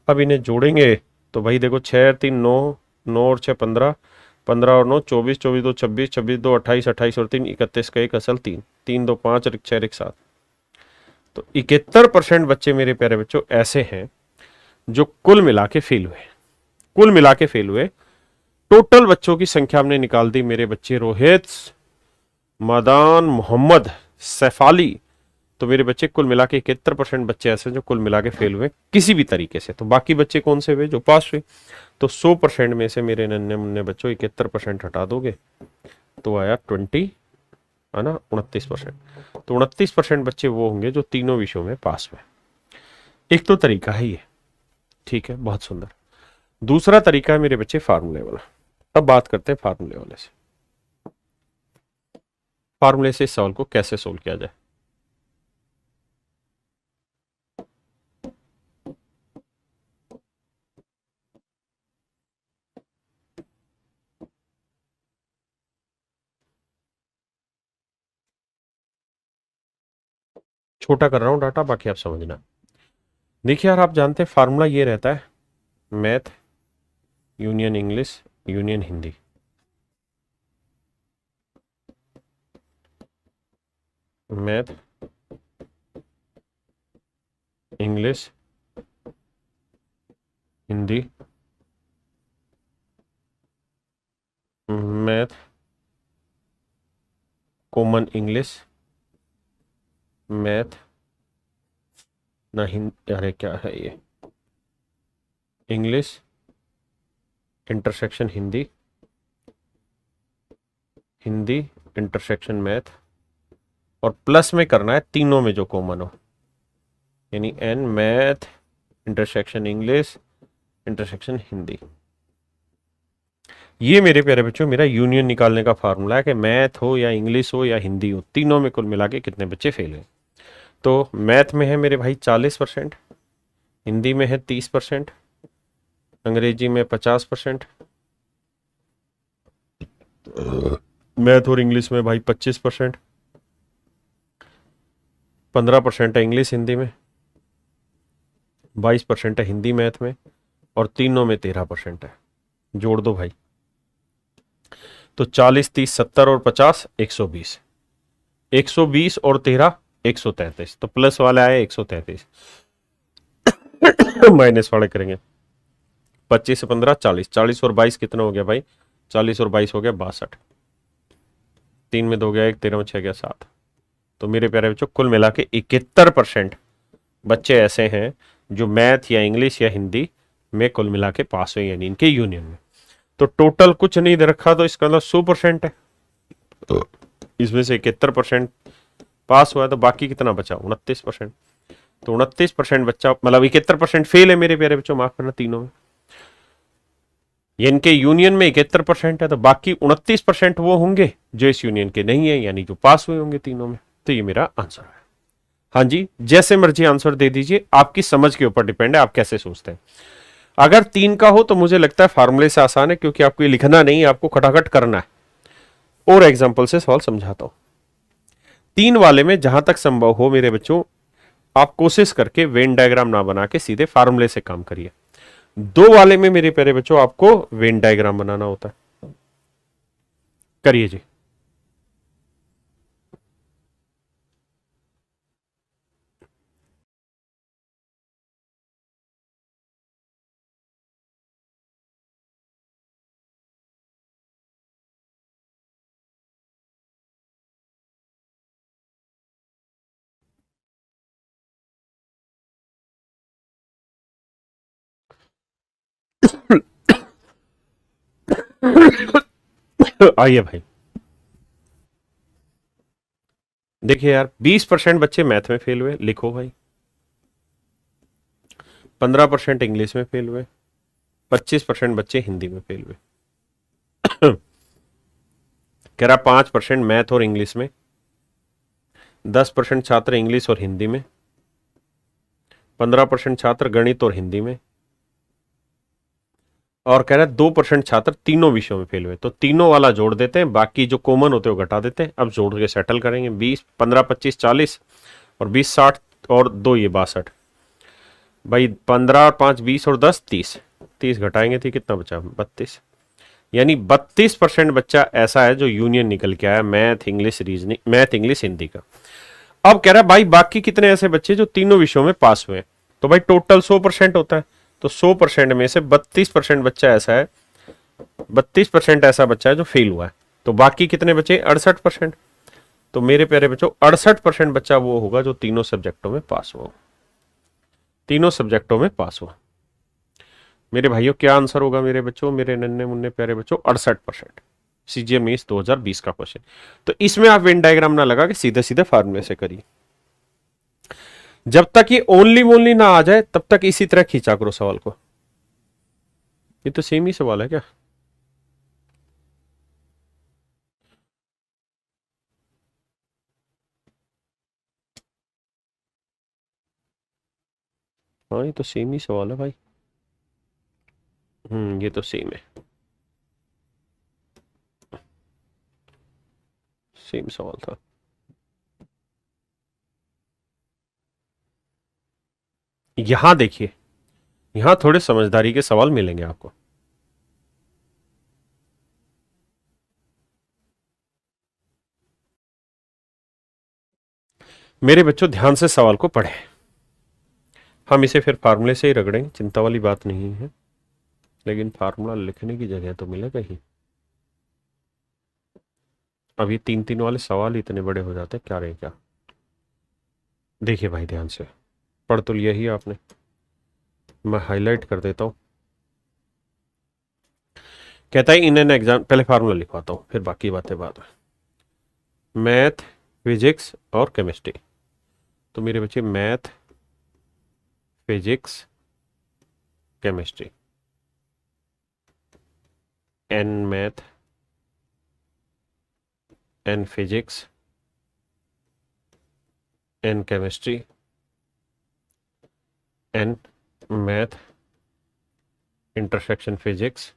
अब इन्हें जोड़ेंगे तो भाई देखो, 6 3 9, 9 और 6 15, 15 और 9 24, 24 2 26, 26 2 28, 28 और 3 31 का 1 असल 3, 3 2 5 और 6 1 7। तो 71% बच्चे मेरे प्यारे बच्चों ऐसे हैं जो कुल मिला के फेल हुए। कुल मिला के फेल हुए। टोटल बच्चों की संख्या हमने निकाल दी मेरे बच्चे, रोहित, मदान, मोहम्मद, सैफाली, तो मेरे बच्चे कुल मिला के 71% बच्चे ऐसे जो कुल मिला के फेल हुए किसी भी तरीके से। तो बाकी बच्चे कौन से हुए जो पास हुए? तो 100% में से मेरे नन्हे मुन्ने बच्चों 71% हटा दोगे तो आया 20, है ना, 29%। तो 29% बच्चे वो होंगे जो तीनों विषयों में पास हुए। एक तो तरीका है ये, ठीक है, बहुत सुंदर। दूसरा तरीका है मेरे बच्चे फार्मूले वाला। अब बात करते हैं फार्मूले वाले से। फार्मूले से इस सवाल को कैसे सोल्व किया जाए। छोटा कर रहा हूं डाटा, बाकी आप समझना। देखिए यार, आप जानते हैं फार्मूला ये रहता है, math union English union Hindi. Math, English, Hindi, math, common English, math ना हिंदी, अरे क्या है ये, English intersection Hindi, Hindi intersection math, और प्लस में करना है तीनों में जो कॉमन हो, यानी N math intersection English intersection Hindi. ये मेरे प्यारे बच्चों मेरा यूनियन निकालने का फार्मूला है कि मैथ हो या इंग्लिश हो या हिंदी हो, तीनों में कुल मिला के कितने बच्चे फेल हुए। तो मैथ में है मेरे भाई 40%, हिंदी में है 30%, अंग्रेजी में 50%, मैथ और इंग्लिश में भाई 25%, 15% है इंग्लिश हिंदी में, 22% है हिंदी मैथ में, और तीनों में 13% है। जोड़ दो भाई, तो 40 30 70 और 50 120, 120 और 13 133, तो प्लस वाला आया 133, माइनस वाले करेंगे 25 से 15 40, 40 और 22 कितना हो गया भाई, 40 और 22 हो गया 62, 3 में 2 गया 1, 13 में 6 गया 7। तो मेरे प्यारे बच्चों कुल मिला के 71% बच्चे ऐसे हैं जो मैथ या इंग्लिश या हिंदी में कुल मिला के पास हुए, यानी इनके यूनियन में। तो टोटल कुछ नहीं दे रखा, तो इसका मतलब 100% है। इसमें से 71% पास हुआ, तो बाकी कितना बचा, 29%। तो 29% बच्चा, मतलब 71% फेल है मेरे प्यारे बच्चों, माफ करना, तीनों में। इनके यूनियन में 71% है, तो बाकी 29% वो होंगे जो इस यूनियन के नहीं है, यानी जो पास हुए होंगे तीनों में। तो ये मेरा आंसर है। हाँ जी, जैसे मर्जी आंसर दे दीजिए, आपकी समझ के ऊपर डिपेंड है, आप कैसे सोचते हैं। अगर 3 का हो तो मुझे लगता है फार्मूले से आसान है, क्योंकि आपको ये लिखना नहीं है, आपको खटाखट करना है। और एग्जाम्पल से सवाल समझाता हूं। 3 वाले में जहां तक संभव हो मेरे बच्चों, आप कोशिश करके वेन डायग्राम ना बना के सीधे फार्मूले से काम करिए। 2 वाले में मेरे प्यारे बच्चों आपको वेन डायग्राम बनाना होता है। करिए जी। आइए भाई, देखिए यार, 20% बच्चे मैथ में फेल हुए, लिखो भाई। 15% इंग्लिश में फेल हुए, 25% बच्चे हिंदी में फेल हुए। कह रहा 5% मैथ और इंग्लिश में, 10% छात्र इंग्लिश और हिंदी में, 15% छात्र गणित और हिंदी में, और कह रहा है 2% छात्र तीनों विषयों में फेल हुए, तो तीनों वाला जोड़ देते हैं, बाकी जो कॉमन होते हैं वो घटा देते हैं। अब जोड़ के सेटल करेंगे, 20 15 25 40 और 20 60 और 2 ये 62। भाई 15 और 5 20 और 10 30, 30 घटाएंगे थी कितना बचा 32, यानी 32% बच्चा ऐसा है जो यूनियन निकल के आया math English reasoning, math English Hindi का। अब कह रहा है भाई बाकी कितने ऐसे बच्चे जो तीनों विषयों में पास हुए, तो भाई टोटल 100% होता है, तो 100% में से 32% बच्चा ऐसा है, 32% ऐसा बच्चा है जो फेल हुआ है, तो बाकी कितने बचे 68%। तो मेरे प्यारे बच्चों 68% बच्चा वो होगा जो तीनों सब्जेक्टों में पास हुआ, तीनों सब्जेक्टों में पास हुआ। मेरे भाइयों क्या आंसर होगा मेरे बच्चों, मेरे नन्हे मुन्ने प्यारे बच्चों 68%। सीजीएम मेंस 2020 का क्वेश्चन। तो इसमें आप वेन डायग्राम ना लगा के सीधे सीधे फार्मूले से करिए, जब तक ये ओनली ना आ जाए तब तक इसी तरह खींचा करो सवाल को। ये तो सेम ही सवाल है क्या? हाँ ये तो सेम ही सवाल है भाई। ये तो सेम है, सेम सवाल था। यहां देखिए, यहां थोड़े समझदारी के सवाल मिलेंगे आपको। मेरे बच्चों ध्यान से सवाल को पढ़ें, हम इसे फिर फार्मूले से ही रगड़ेंगे, चिंता वाली बात नहीं है, लेकिन फार्मूला लिखने की जगह तो मिले कहीं। अब ये 3-3 वाले सवाल इतने बड़े हो जाते हैं, क्या रहे क्या। देखिए भाई ध्यान से पढ़ तो लिया ही आपने, मैं हाईलाइट कर देता हूं। कहता है इन एन एग्जाम, पहले फार्मूला लिखवाता हूं फिर बाकी बातें बाद में। मैथ फिजिक्स और केमिस्ट्री, तो मेरे बच्चे math physics chemistry, N math N physics N chemistry N math intersection physics,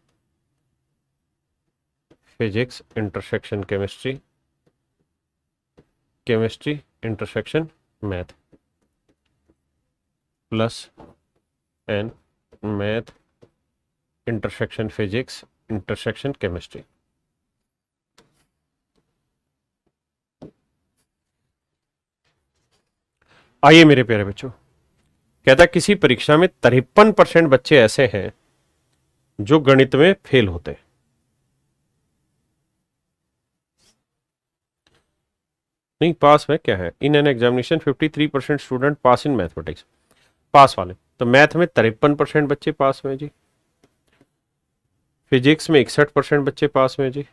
physics intersection chemistry, chemistry intersection math, plus N math intersection physics intersection chemistry. आइए मेरे प्यारे बच्चों, कहता है किसी परीक्षा में 53% बच्चे ऐसे हैं जो गणित में फेल होते हैं। नहीं पास में क्या है, in an examination 53% student pass in mathematics, pass वाले तो मैथ में 53% बच्चे पास में जी, फिजिक्स में 61% बच्चे पास में जी,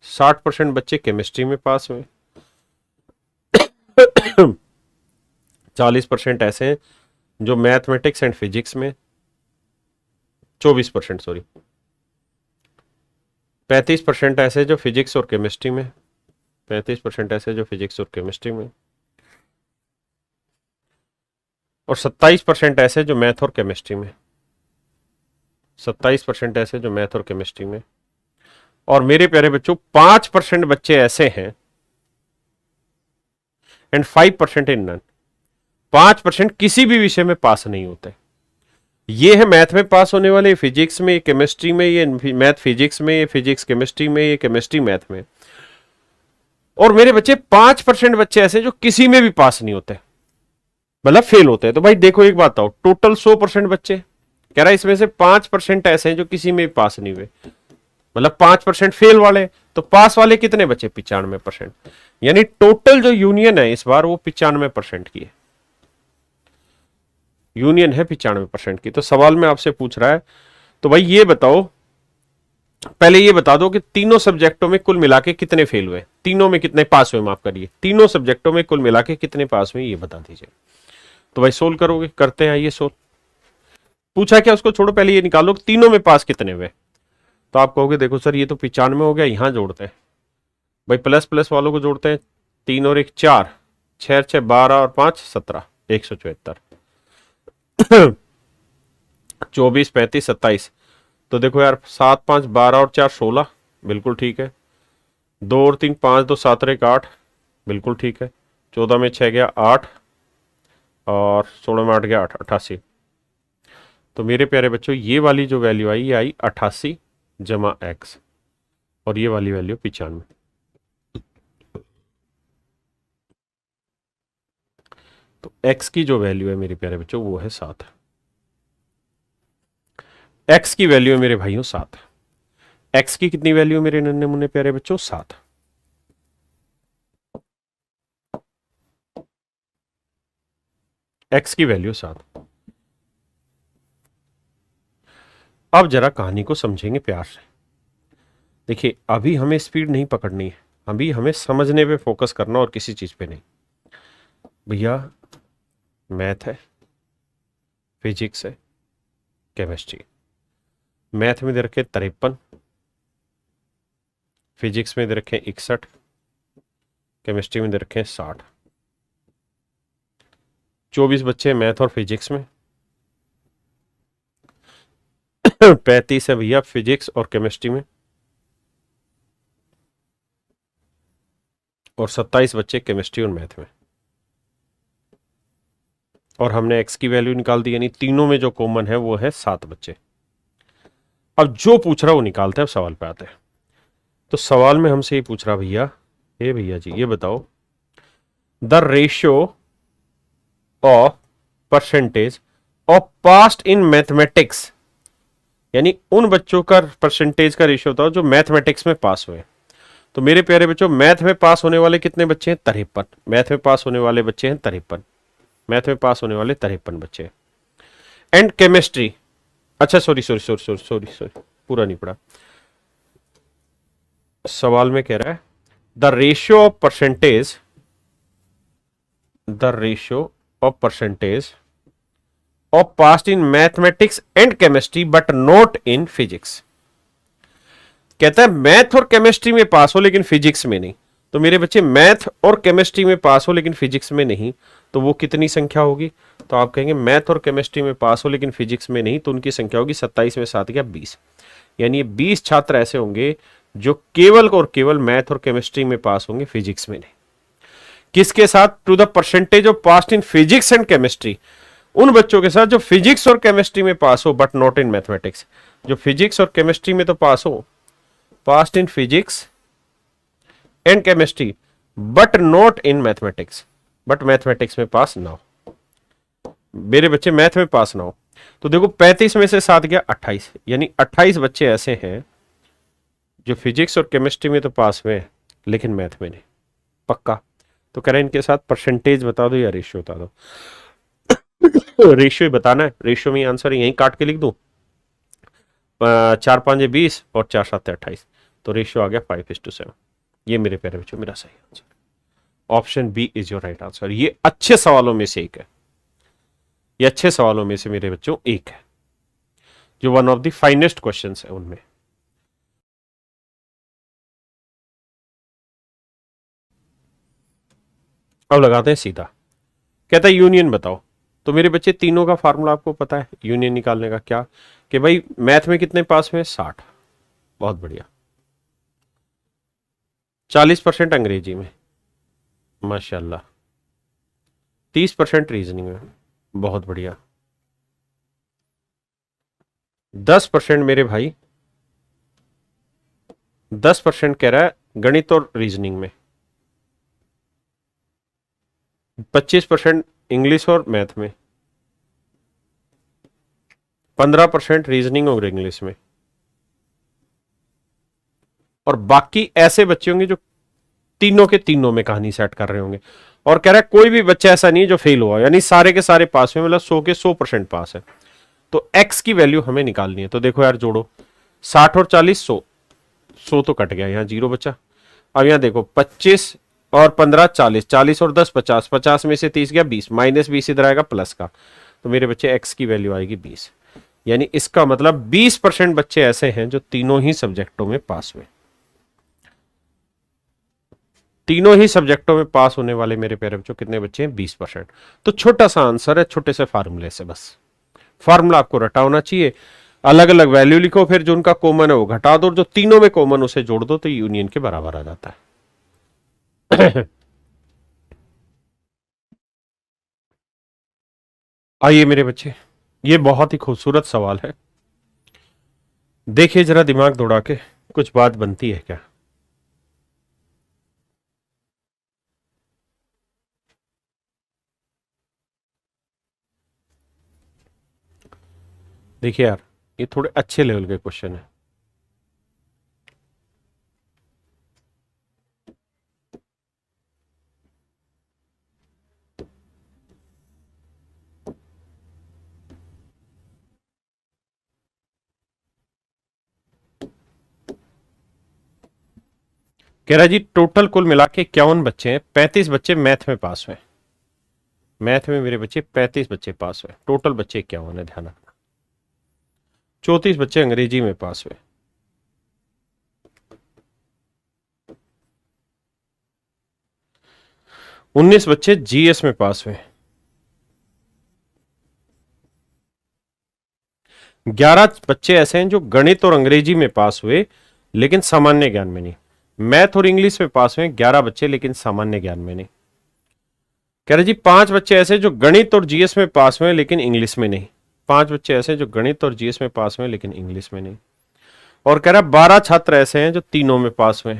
60% बच्चे केमिस्ट्री में पास में, 40% ऐसे हैं जो मैथमेटिक्स एंड फिजिक्स में, 24% सॉरी, 35% ऐसे जो फिजिक्स और केमिस्ट्री में, 35% ऐसे जो फिजिक्स और केमिस्ट्री में, और 27% ऐसे जो मैथ और केमिस्ट्री में, 27% ऐसे जो मैथ और केमिस्ट्री में। और मेरे प्यारे बच्चों 5% बच्चे ऐसे हैं एंड 5% इन नन, 5% किसी भी विषय में पास नहीं होते। ये है मैथ में पास होने वाले, फिजिक्स में, केमिस्ट्री में, ये मैथ फिजिक्स में, ये फिजिक्स केमिस्ट्री में, ये केमिस्ट्री मैथ में। और मेरे बच्चे 5% बच्चे ऐसे जो किसी में भी पास नहीं होते, मतलब फेल होते हैं। तो भाई देखो एक बात आओ, टोटल 100% बच्चे, कह रहा है इसमें से 5% ऐसे हैं जो किसी में भी पास नहीं हुए, मतलब 5% फेल वाले, तो पास वाले कितने बचे 95%, यानी टोटल जो यूनियन है इस बार वो 95% की है, यूनियन है 95% की। तो सवाल में आपसे पूछ रहा है, तो भाई ये बताओ, पहले ये बता दो कि तीनों सब्जेक्टों में कुल मिला के कितने फेल हुए, तीनों में कितने पास हुए, माफ करिए, तीनों सब्जेक्टों में कुल मिला के कितने पास हुए ये बता दीजिए। तो भाई सोल्व करोगे, करते हैं, आइए सोल्व। पूछा क्या उसको छोड़ो, पहले ये निकालो तीनों में पास कितने हुए। तो आप कहोगे देखो सर ये तो 95 हो गया, यहां जोड़ते हैं भाई, प्लस प्लस वालों को जोड़ते हैं, 3 और 1 4, 6 6 12 और 5 17, 174, 24 35 27, तो देखो यार 7 5 12 और 4 16, बिल्कुल ठीक है। 2 और 3 5, 2 7 और 1 8, बिल्कुल ठीक है। 14 में 6 गया 8 और 16 में 8 गया 8, 88। तो मेरे प्यारे बच्चों ये वाली जो वैल्यू आई ये आई 88 जमा एक्स, और ये वाली वैल्यू 95। तो x की जो वैल्यू है मेरे प्यारे बच्चों वो है 7। x की वैल्यू है मेरे भाइयों 7। x की कितनी वैल्यू मेरे नन्हे मुन्ने प्यारे बच्चों? 7। x की वैल्यू 7। अब जरा कहानी को समझेंगे प्यार से। देखिए अभी हमें स्पीड नहीं पकड़नी है, अभी हमें समझने पे फोकस करना और किसी चीज पे नहीं। भैया मैथ है, फिजिक्स है, केमिस्ट्री। मैथ में दे रखे 53, फिजिक्स में दे रखे 61, केमिस्ट्री में दे रखे 60। 24 बच्चे मैथ और फिजिक्स में, 35 है भैया फिजिक्स और केमिस्ट्री में, और 27 बच्चे केमिस्ट्री और मैथ में। और हमने x की वैल्यू निकाल दी, यानी तीनों में जो कॉमन है वो है 7 बच्चे। अब जो पूछ रहा वो निकालते हैं। अब सवाल पे आते हैं। तो सवाल में हमसे ये पूछ रहा भैया, हे भैया जी ये बताओ the ratio of percentage of passed in mathematics, यानी उन बच्चों का परसेंटेज का रेशियो बताओ जो मैथमेटिक्स में पास हुए। तो मेरे प्यारे बच्चों मैथ में पास होने वाले कितने बच्चे हैं? 53। मैथ में पास होने वाले बच्चे हैं 53। मैथ में पास होने वाले 53 बच्चे हैं। एंड केमिस्ट्री, अच्छा सॉरी, पूरा नहीं पढ़ा। सवाल में कह रहा है the ratio of percentage of passed in mathematics and chemistry but not in physics. कहता है मैथ और केमिस्ट्री में पास हो लेकिन फिजिक्स में नहीं। तो मेरे बच्चे मैथ और केमिस्ट्री में पास हो लेकिन फिजिक्स में नहीं, तो वो कितनी संख्या होगी? तो आप कहेंगे मैथ और केमिस्ट्री में पास हो लेकिन फिजिक्स में नहीं, तो उनकी संख्या होगी 27 में 7 गया 20। यानी 20 छात्र ऐसे होंगे जो केवल और केवल मैथ और केमिस्ट्री में पास होंगे, फिजिक्स में नहीं। किसके साथ? To the percentage of passed in physics and chemistry, उन बच्चों के साथ जो फिजिक्स और केमिस्ट्री में पास हो बट नॉट इन मैथमेटिक्स। जो फिजिक्स और केमिस्ट्री में तो पास हो, past in physics and chemistry but not in mathematics, but mathematics में पास ना हो। मेरे बच्चे मैथ में पास ना हो। तो देखो 35 में से 7 गया 28, यानी 28 बच्चे ऐसे हैं जो फिजिक्स और केमिस्ट्री में तो पास हुए हैं लेकिन मैथ में नहीं। पक्का? तो कह रहे हैं इनके साथ परसेंटेज बता दो या रेशियो बता दो। रेशियो ही बताना है, रेशियो में आंसर यहीं काट के लिख दूं। 4 5 20 और 4 7 28, तो रेशियो आ गया 5:7। ये मेरे प्यारे बच्चों मेरा सही answer. Option B is your right answer. ये अच्छे सवालों में से एक है, ये अच्छे सवालों में से मेरे बच्चों एक है, जो one of the finest questions है उनमें। अब लगाते हैं सीधा। कहता है यूनियन बताओ। तो मेरे बच्चे तीनों का फार्मूला आपको पता है यूनियन निकालने का। क्या कि भाई मैथ में कितने पास हुए? 60। बहुत बढ़िया। 40% अंग्रेजी में, माशाल्लाह। 30% रीजनिंग में, बहुत बढ़िया। 10% मेरे भाई, 10% कह रहा है गणित और रीजनिंग में। 25% इंग्लिश और मैथ में। 15% रीजनिंग और इंग्लिश में। और बाकी ऐसे बच्चे होंगे जो तीनों के तीनों में कहानी सेट कर रहे होंगे। और कह रहा है कोई भी बच्चा ऐसा नहीं है जो फेल हुआ, यानी सारे के सारे पास हुए, मतलब 100 के 100% पास है। तो x की वैल्यू हमें निकालनी है। तो देखो यार जोड़ो, 60 और 40 100, 100 तो कट गया, यहां 0 बचा। अब यहां देखो 25 और 15 40, 40 और 10 50, 50 में से 30 गया 20, -20 इधर आएगा प्लस का। तो मेरे बच्चे x की वैल्यू आएगी 20। यानी इसका मतलब 20% बच्चे ऐसे हैं जो तीनों ही सब्जेक्टों में पास हुए। तीनों ही सब्जेक्टों में पास होने वाले मेरे प्यारे बच्चों कितने बच्चे हैं? 20%। तो छोटा सा आंसर है, छोटे से फार्मूले से। बस फार्मूला आपको रटा होना चाहिए। अलग अलग वैल्यू लिखो, फिर जो उनका कॉमन है वो घटा दो, जो तीनों में कॉमन उसे जोड़ दो, तो यूनियन के बराबर आ जाता है। आइए मेरे बच्चे, ये बहुत ही खूबसूरत सवाल है, देखिए जरा दिमाग दौड़ा के कुछ बात बनती है क्या। देखिए यार, ये थोड़े अच्छे लेवल के क्वेश्चन है। कह रहा जी टोटल कुल मिला के 51 बच्चे हैं, 35 बच्चे मैथ में पास हुए। मैथ में मेरे बच्चे 35 बच्चे पास हुए, टोटल बच्चे 51 है, ध्यान रखना। 34 बच्चे अंग्रेजी में पास हुए, 19 बच्चे जीएस में पास हुए, 11 बच्चे ऐसे हैं जो गणित और अंग्रेजी में पास हुए लेकिन सामान्य ज्ञान में नहीं। मैथ और इंग्लिश में पास हुए 11 बच्चे लेकिन सामान्य ज्ञान में नहीं। कह रहे जी 5 बच्चे ऐसे जो गणित और जीएस में पास हुए लेकिन इंग्लिश में नहीं। 5 बच्चे ऐसे जो गणित और जीएस में पास हुए लेकिन इंग्लिश में नहीं। और कह रहा 12 छात्र ऐसे हैं जो तीनों में पास हुए।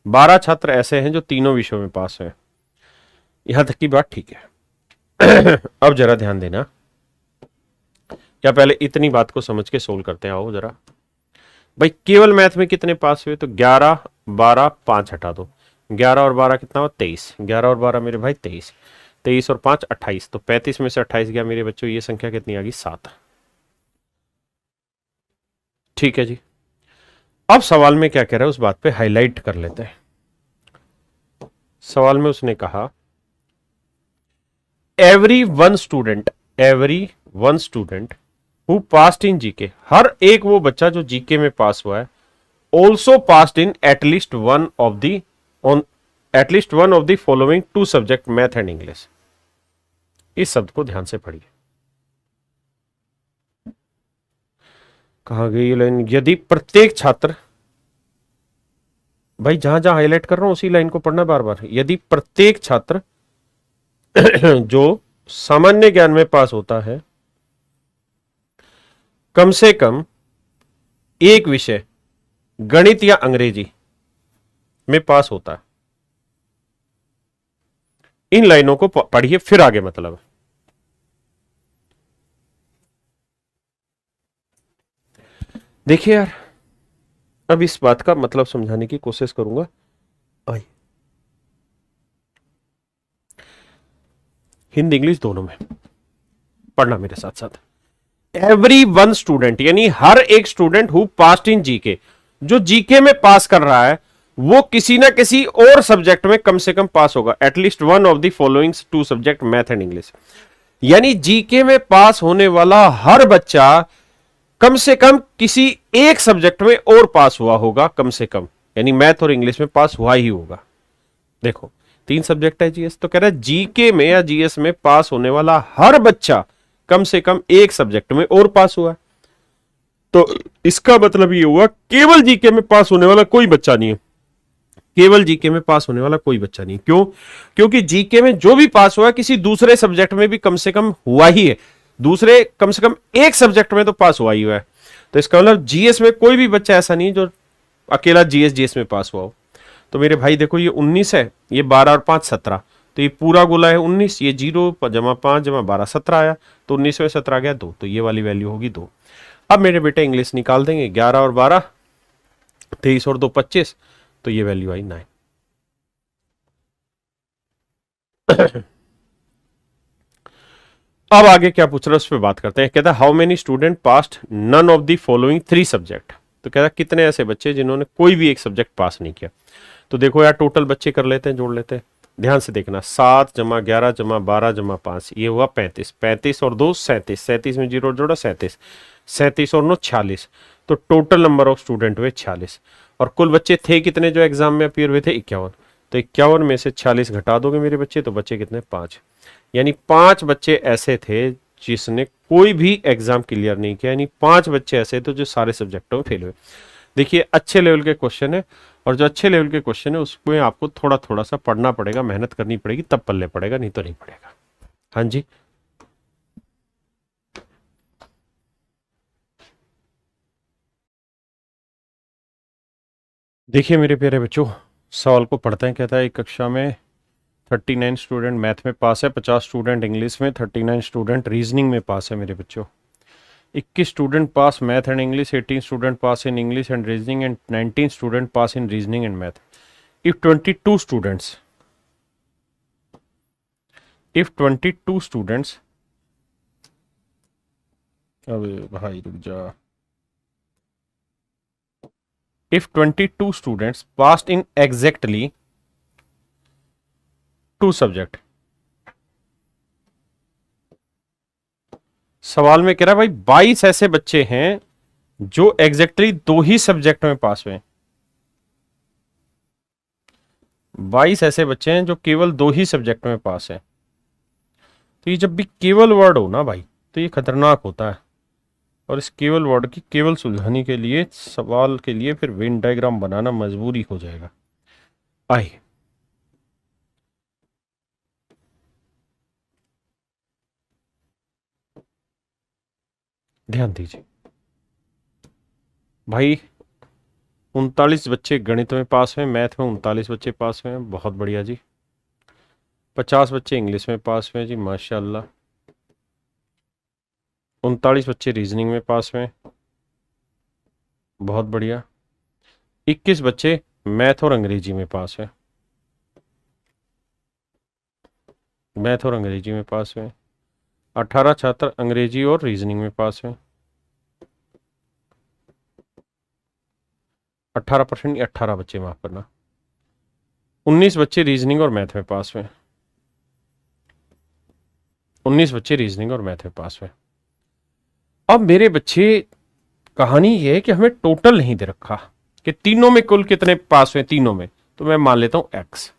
12 छात्र ऐसे हैं जो तीनों विषयों में पास हुए। यहां तक की बात ठीक है। अब जरा ध्यान देना, क्या पहले इतनी बात को समझ के सोल्व करते हैं। आओ जरा भाई, केवल मैथ में कितने पास हुए, तो 11 12 5 हटा दो, 11 और 12 कितना हुआ 23, 11 और 12 मेरे भाई 23, 23 और 5 28, तो 35 में से 28 गया मेरे बच्चों, ये संख्या कितनी आ गई 7। ठीक है जी। अब सवाल में क्या कह रहा है उस बात पे हाईलाइट कर लेते हैं। सवाल में उसने कहा every one student who passed in GK, हर एक वो बच्चा जो जीके में पास हुआ है, also passed in at least one of the following 2 subject math and English. इस शब्द को ध्यान से पढ़िए। कहा गई लाइन, यदि प्रत्येक छात्र, भाई जहां जहां हाईलाइट कर रहा हूं उसी लाइन को पढ़ना बार बार। यदि प्रत्येक छात्र जो सामान्य ज्ञान में पास होता है कम से कम एक विषय गणित या अंग्रेजी में पास होता है, इन लाइनों को पढ़िए फिर आगे मतलब। देखिए यार, अब इस बात का मतलब समझाने की कोशिश करूंगा। आइए, हिंदी इंग्लिश दोनों में पढ़ना मेरे साथ साथ। एवरी वन स्टूडेंट यानी हर एक student who passed in GK, जो जीके में पास कर रहा है वो किसी ना किसी और सब्जेक्ट में कम से कम पास होगा। At least one of the following 2 subject math and English, यानी जीके में पास होने वाला हर बच्चा कम से कम किसी एक सब्जेक्ट में और पास हुआ होगा, कम से कम, यानी मैथ और इंग्लिश में पास हुआ ही होगा। देखो 3 सब्जेक्ट है जीएस, तो कह रहा है जीके में या जीएस में पास होने वाला हर बच्चा कम से कम एक सब्जेक्ट में और पास हुआ है। तो इसका मतलब ये हुआ केवल जीके में पास होने वाला कोई बच्चा नहीं है। केवल जीके में पास होने वाला कोई बच्चा नहीं। क्यों? क्योंकि जीके में जो भी पास हुआ है किसी दूसरे सब्जेक्ट में भी कम से कम हुआ ही है, दूसरे कम से कम एक सब्जेक्ट में तो पास हुआ ही हुआ है। तो इसका मतलब जीएस में कोई भी बच्चा ऐसा नहीं जो अकेला जीएस में पास हुआ हो। तो मेरे भाई देखो, ये 19 है, ये 12 और 5 17, तो ये पूरा गोला है 19, ये 0 जमा 5 जमा 12 17 आया, तो 19 में 17 गया 2, तो ये वाली वैल्यू होगी 2। अब मेरे बेटे इंग्लिश निकाल देंगे, 11 और 12 23 और 2 25, तो ये वैल्यू आई 9। अब आगे क्या पूछ रहा है उस पर बात करते हैं। कहता है how many student passed none of the following 3 subject, तो कहता है कितने ऐसे बच्चे जिन्होंने कोई भी एक सब्जेक्ट पास नहीं किया। तो देखो यार, टोटल बच्चे कर लेते हैं, जोड़ लेते हैं, ध्यान से देखना। 7 जमा 11 जमा 12 जमा 5, ये हुआ 35, 35 और 2 37, 37 में 0 जोड़ा 37, 37 और 9 46, तो टोटल नंबर ऑफ स्टूडेंट हुए 46। और कुल बच्चे थे कितने जो एग्जाम में अपीयर हुए थे 51, तो 51 में से 40 घटा दोगे मेरे बच्चे, तो बच्चे कितने 5, यानी 5 बच्चे ऐसे थे जिसने कोई भी एग्जाम क्लियर नहीं किया, यानी 5 बच्चे ऐसे थे जो सारे सब्जेक्टों में फेल हुए। देखिए अच्छे लेवल के क्वेश्चन है, और जो अच्छे लेवल के क्वेश्चन है उसमें आपको थोड़ा थोड़ा सा पढ़ना पड़ेगा, मेहनत करनी पड़ेगी, तब पल्ले पड़ेगा, नहीं तो नहीं पड़ेगा। हाँ जी, देखिए मेरे प्यारे बच्चों, सवाल को पढ़ते हैं। कहता है एक कक्षा में 39 स्टूडेंट मैथ में पास है, 50 स्टूडेंट इंग्लिश में, 39 स्टूडेंट रीजनिंग में पास है मेरे बच्चों। 21 student pass math and English, 18 student pass in English and reasoning and 19 student pass in reasoning and math. If 22 students if 22 students, अबे भाई रुक जा, if 22 students passed in exactly 2 subject। सवाल में कह रहा है भाई 22 ऐसे बच्चे हैं जो एग्जैक्टली 2 ही सब्जेक्ट में पास हुए। 22 ऐसे बच्चे हैं जो केवल 2 ही सब्जेक्ट में पास हैं। तो ये जब भी केवल वर्ड हो ना भाई, तो ये खतरनाक होता है, और इस केवल वर्ड की केवल सुलझाने के लिए सवाल के लिए फिर वेन डायग्राम बनाना मजबूरी हो जाएगा। आइए ध्यान दीजिए भाई, 39 बच्चे गणित में पास हुए, मैथ में 39 बच्चे पास हुए हैं, बहुत बढ़िया जी। 50 बच्चे इंग्लिश में पास हुए जी, माशाल्लाह। 39 बच्चे रीजनिंग में पास हुए, बहुत बढ़िया। 21 बच्चे मैथ और अंग्रेजी में पास हुए, मैथ और अंग्रेजी में पास हुए। 18 छात्र अंग्रेजी और रीजनिंग में पास हुए, 18% 18 बच्चे, माफ करना। 19 बच्चे रीजनिंग और मैथ में पास हुए, 19 बच्चे रीजनिंग और मैथ में पास हुए। अब मेरे बच्चे, कहानी ये है कि हमें टोटल नहीं दे रखा कि तीनों में कुल कितने पास हुए, तीनों में, तो मैं मान लेता हूं x।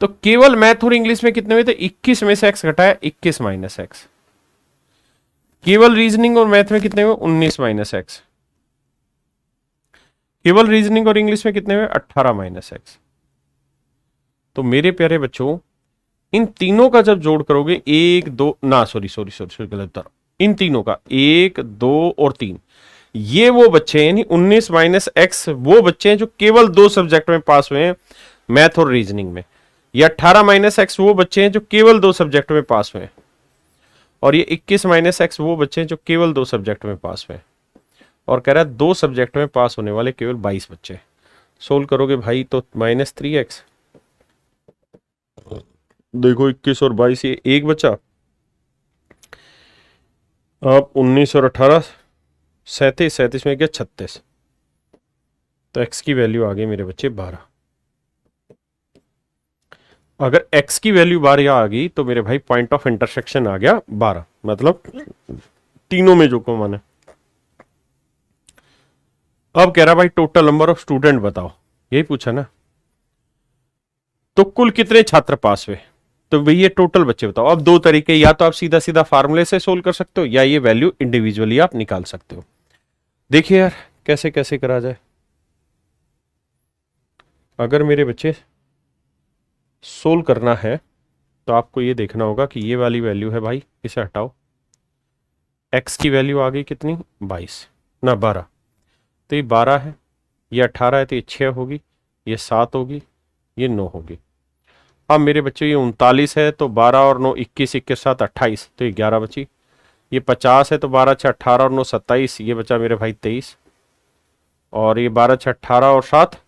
तो केवल मैथ और इंग्लिश में कितने हुए थे, 21 में से x घटाया 21 माइनस एक्स। केवल रीजनिंग और मैथ में कितने हुए, 19 माइनस एक्स। केवल रीजनिंग और इंग्लिश में कितने हुए, 18 माइनस एक्स। तो मेरे प्यारे बच्चों, इन तीनों का जब जोड़ करोगे, 1 2 ना सॉरी सॉरी सॉरी गलत बता रहा हूं, इन तीनों का 1 2 और 3, ये वो बच्चे हैं, यानी 19 माइनस एक्स वो बच्चे हैं जो केवल 2 सब्जेक्ट में पास हुए हैं, मैथ और रीजनिंग में। ये 18 माइनस एक्स वो बच्चे हैं जो केवल 2 सब्जेक्ट में पास हुए हैं, और ये 21 माइनस एक्स वो बच्चे हैं जो केवल 2 सब्जेक्ट में पास हुए हैं। और कह रहा है 2 सब्जेक्ट में पास होने वाले केवल 22 बच्चे। सोल्व करोगे भाई तो -3x, देखो 21 और 22, ये एक बचा। अब 19 और 18 37, 37 में क्या 36, तो x की वैल्यू आ गई मेरे बच्चे 12। अगर x की वैल्यू 12 आ गई तो मेरे भाई पॉइंट ऑफ इंटरसेक्शन आ गया 12, मतलब तीनों में जो कॉमन है। अब कह रहा भाई टोटल नंबर ऑफ स्टूडेंट बताओ, यही पूछा ना, तो कुल कितने छात्र पास हुए, तो भाई ये टोटल बच्चे बताओ। अब 2 तरीके, या तो आप सीधा सीधा फार्मूले से सोल्व कर सकते हो, या ये वैल्यू इंडिविजुअली आप निकाल सकते हो। देखिए यार कैसे कैसे करा जाए। अगर मेरे बच्चे सोल्व करना है तो आपको ये देखना होगा कि ये वाली वैल्यू है भाई, इसे हटाओ, x की वैल्यू आ गई कितनी, 22 ना 12, तो ये 12 है, ये 18 है, तो ये 6 होगी, ये 7 होगी, ये 9 होगी। अब मेरे बच्चों ये 39 है, तो 12 और 9 21, 21 7 28, तो ये 11 बची। ये 50 है, तो 12 6 18 और 9 27, ये बचा मेरे भाई 23। और ये 12 6 18 और 7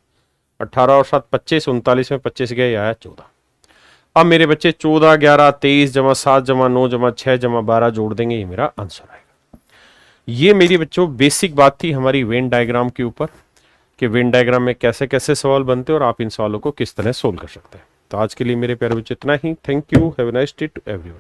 18 और 7 25, 39 में 25 गया, ये आया 14। अब मेरे बच्चे 14 11 23 जमा 7 जमा 9 जमा 6 जमा 12 जोड़ देंगे, ये मेरा आंसर आएगा। ये मेरी बच्चों बेसिक बात थी हमारी वेन डायग्राम के ऊपर, कि वेन डायग्राम में कैसे कैसे सवाल बनते हैं और आप इन सवालों को किस तरह सोल्व कर सकते हैं। तो आज के लिए मेरे प्यारे बच्चे इतना ही। Thank you, have a nice day to everyone.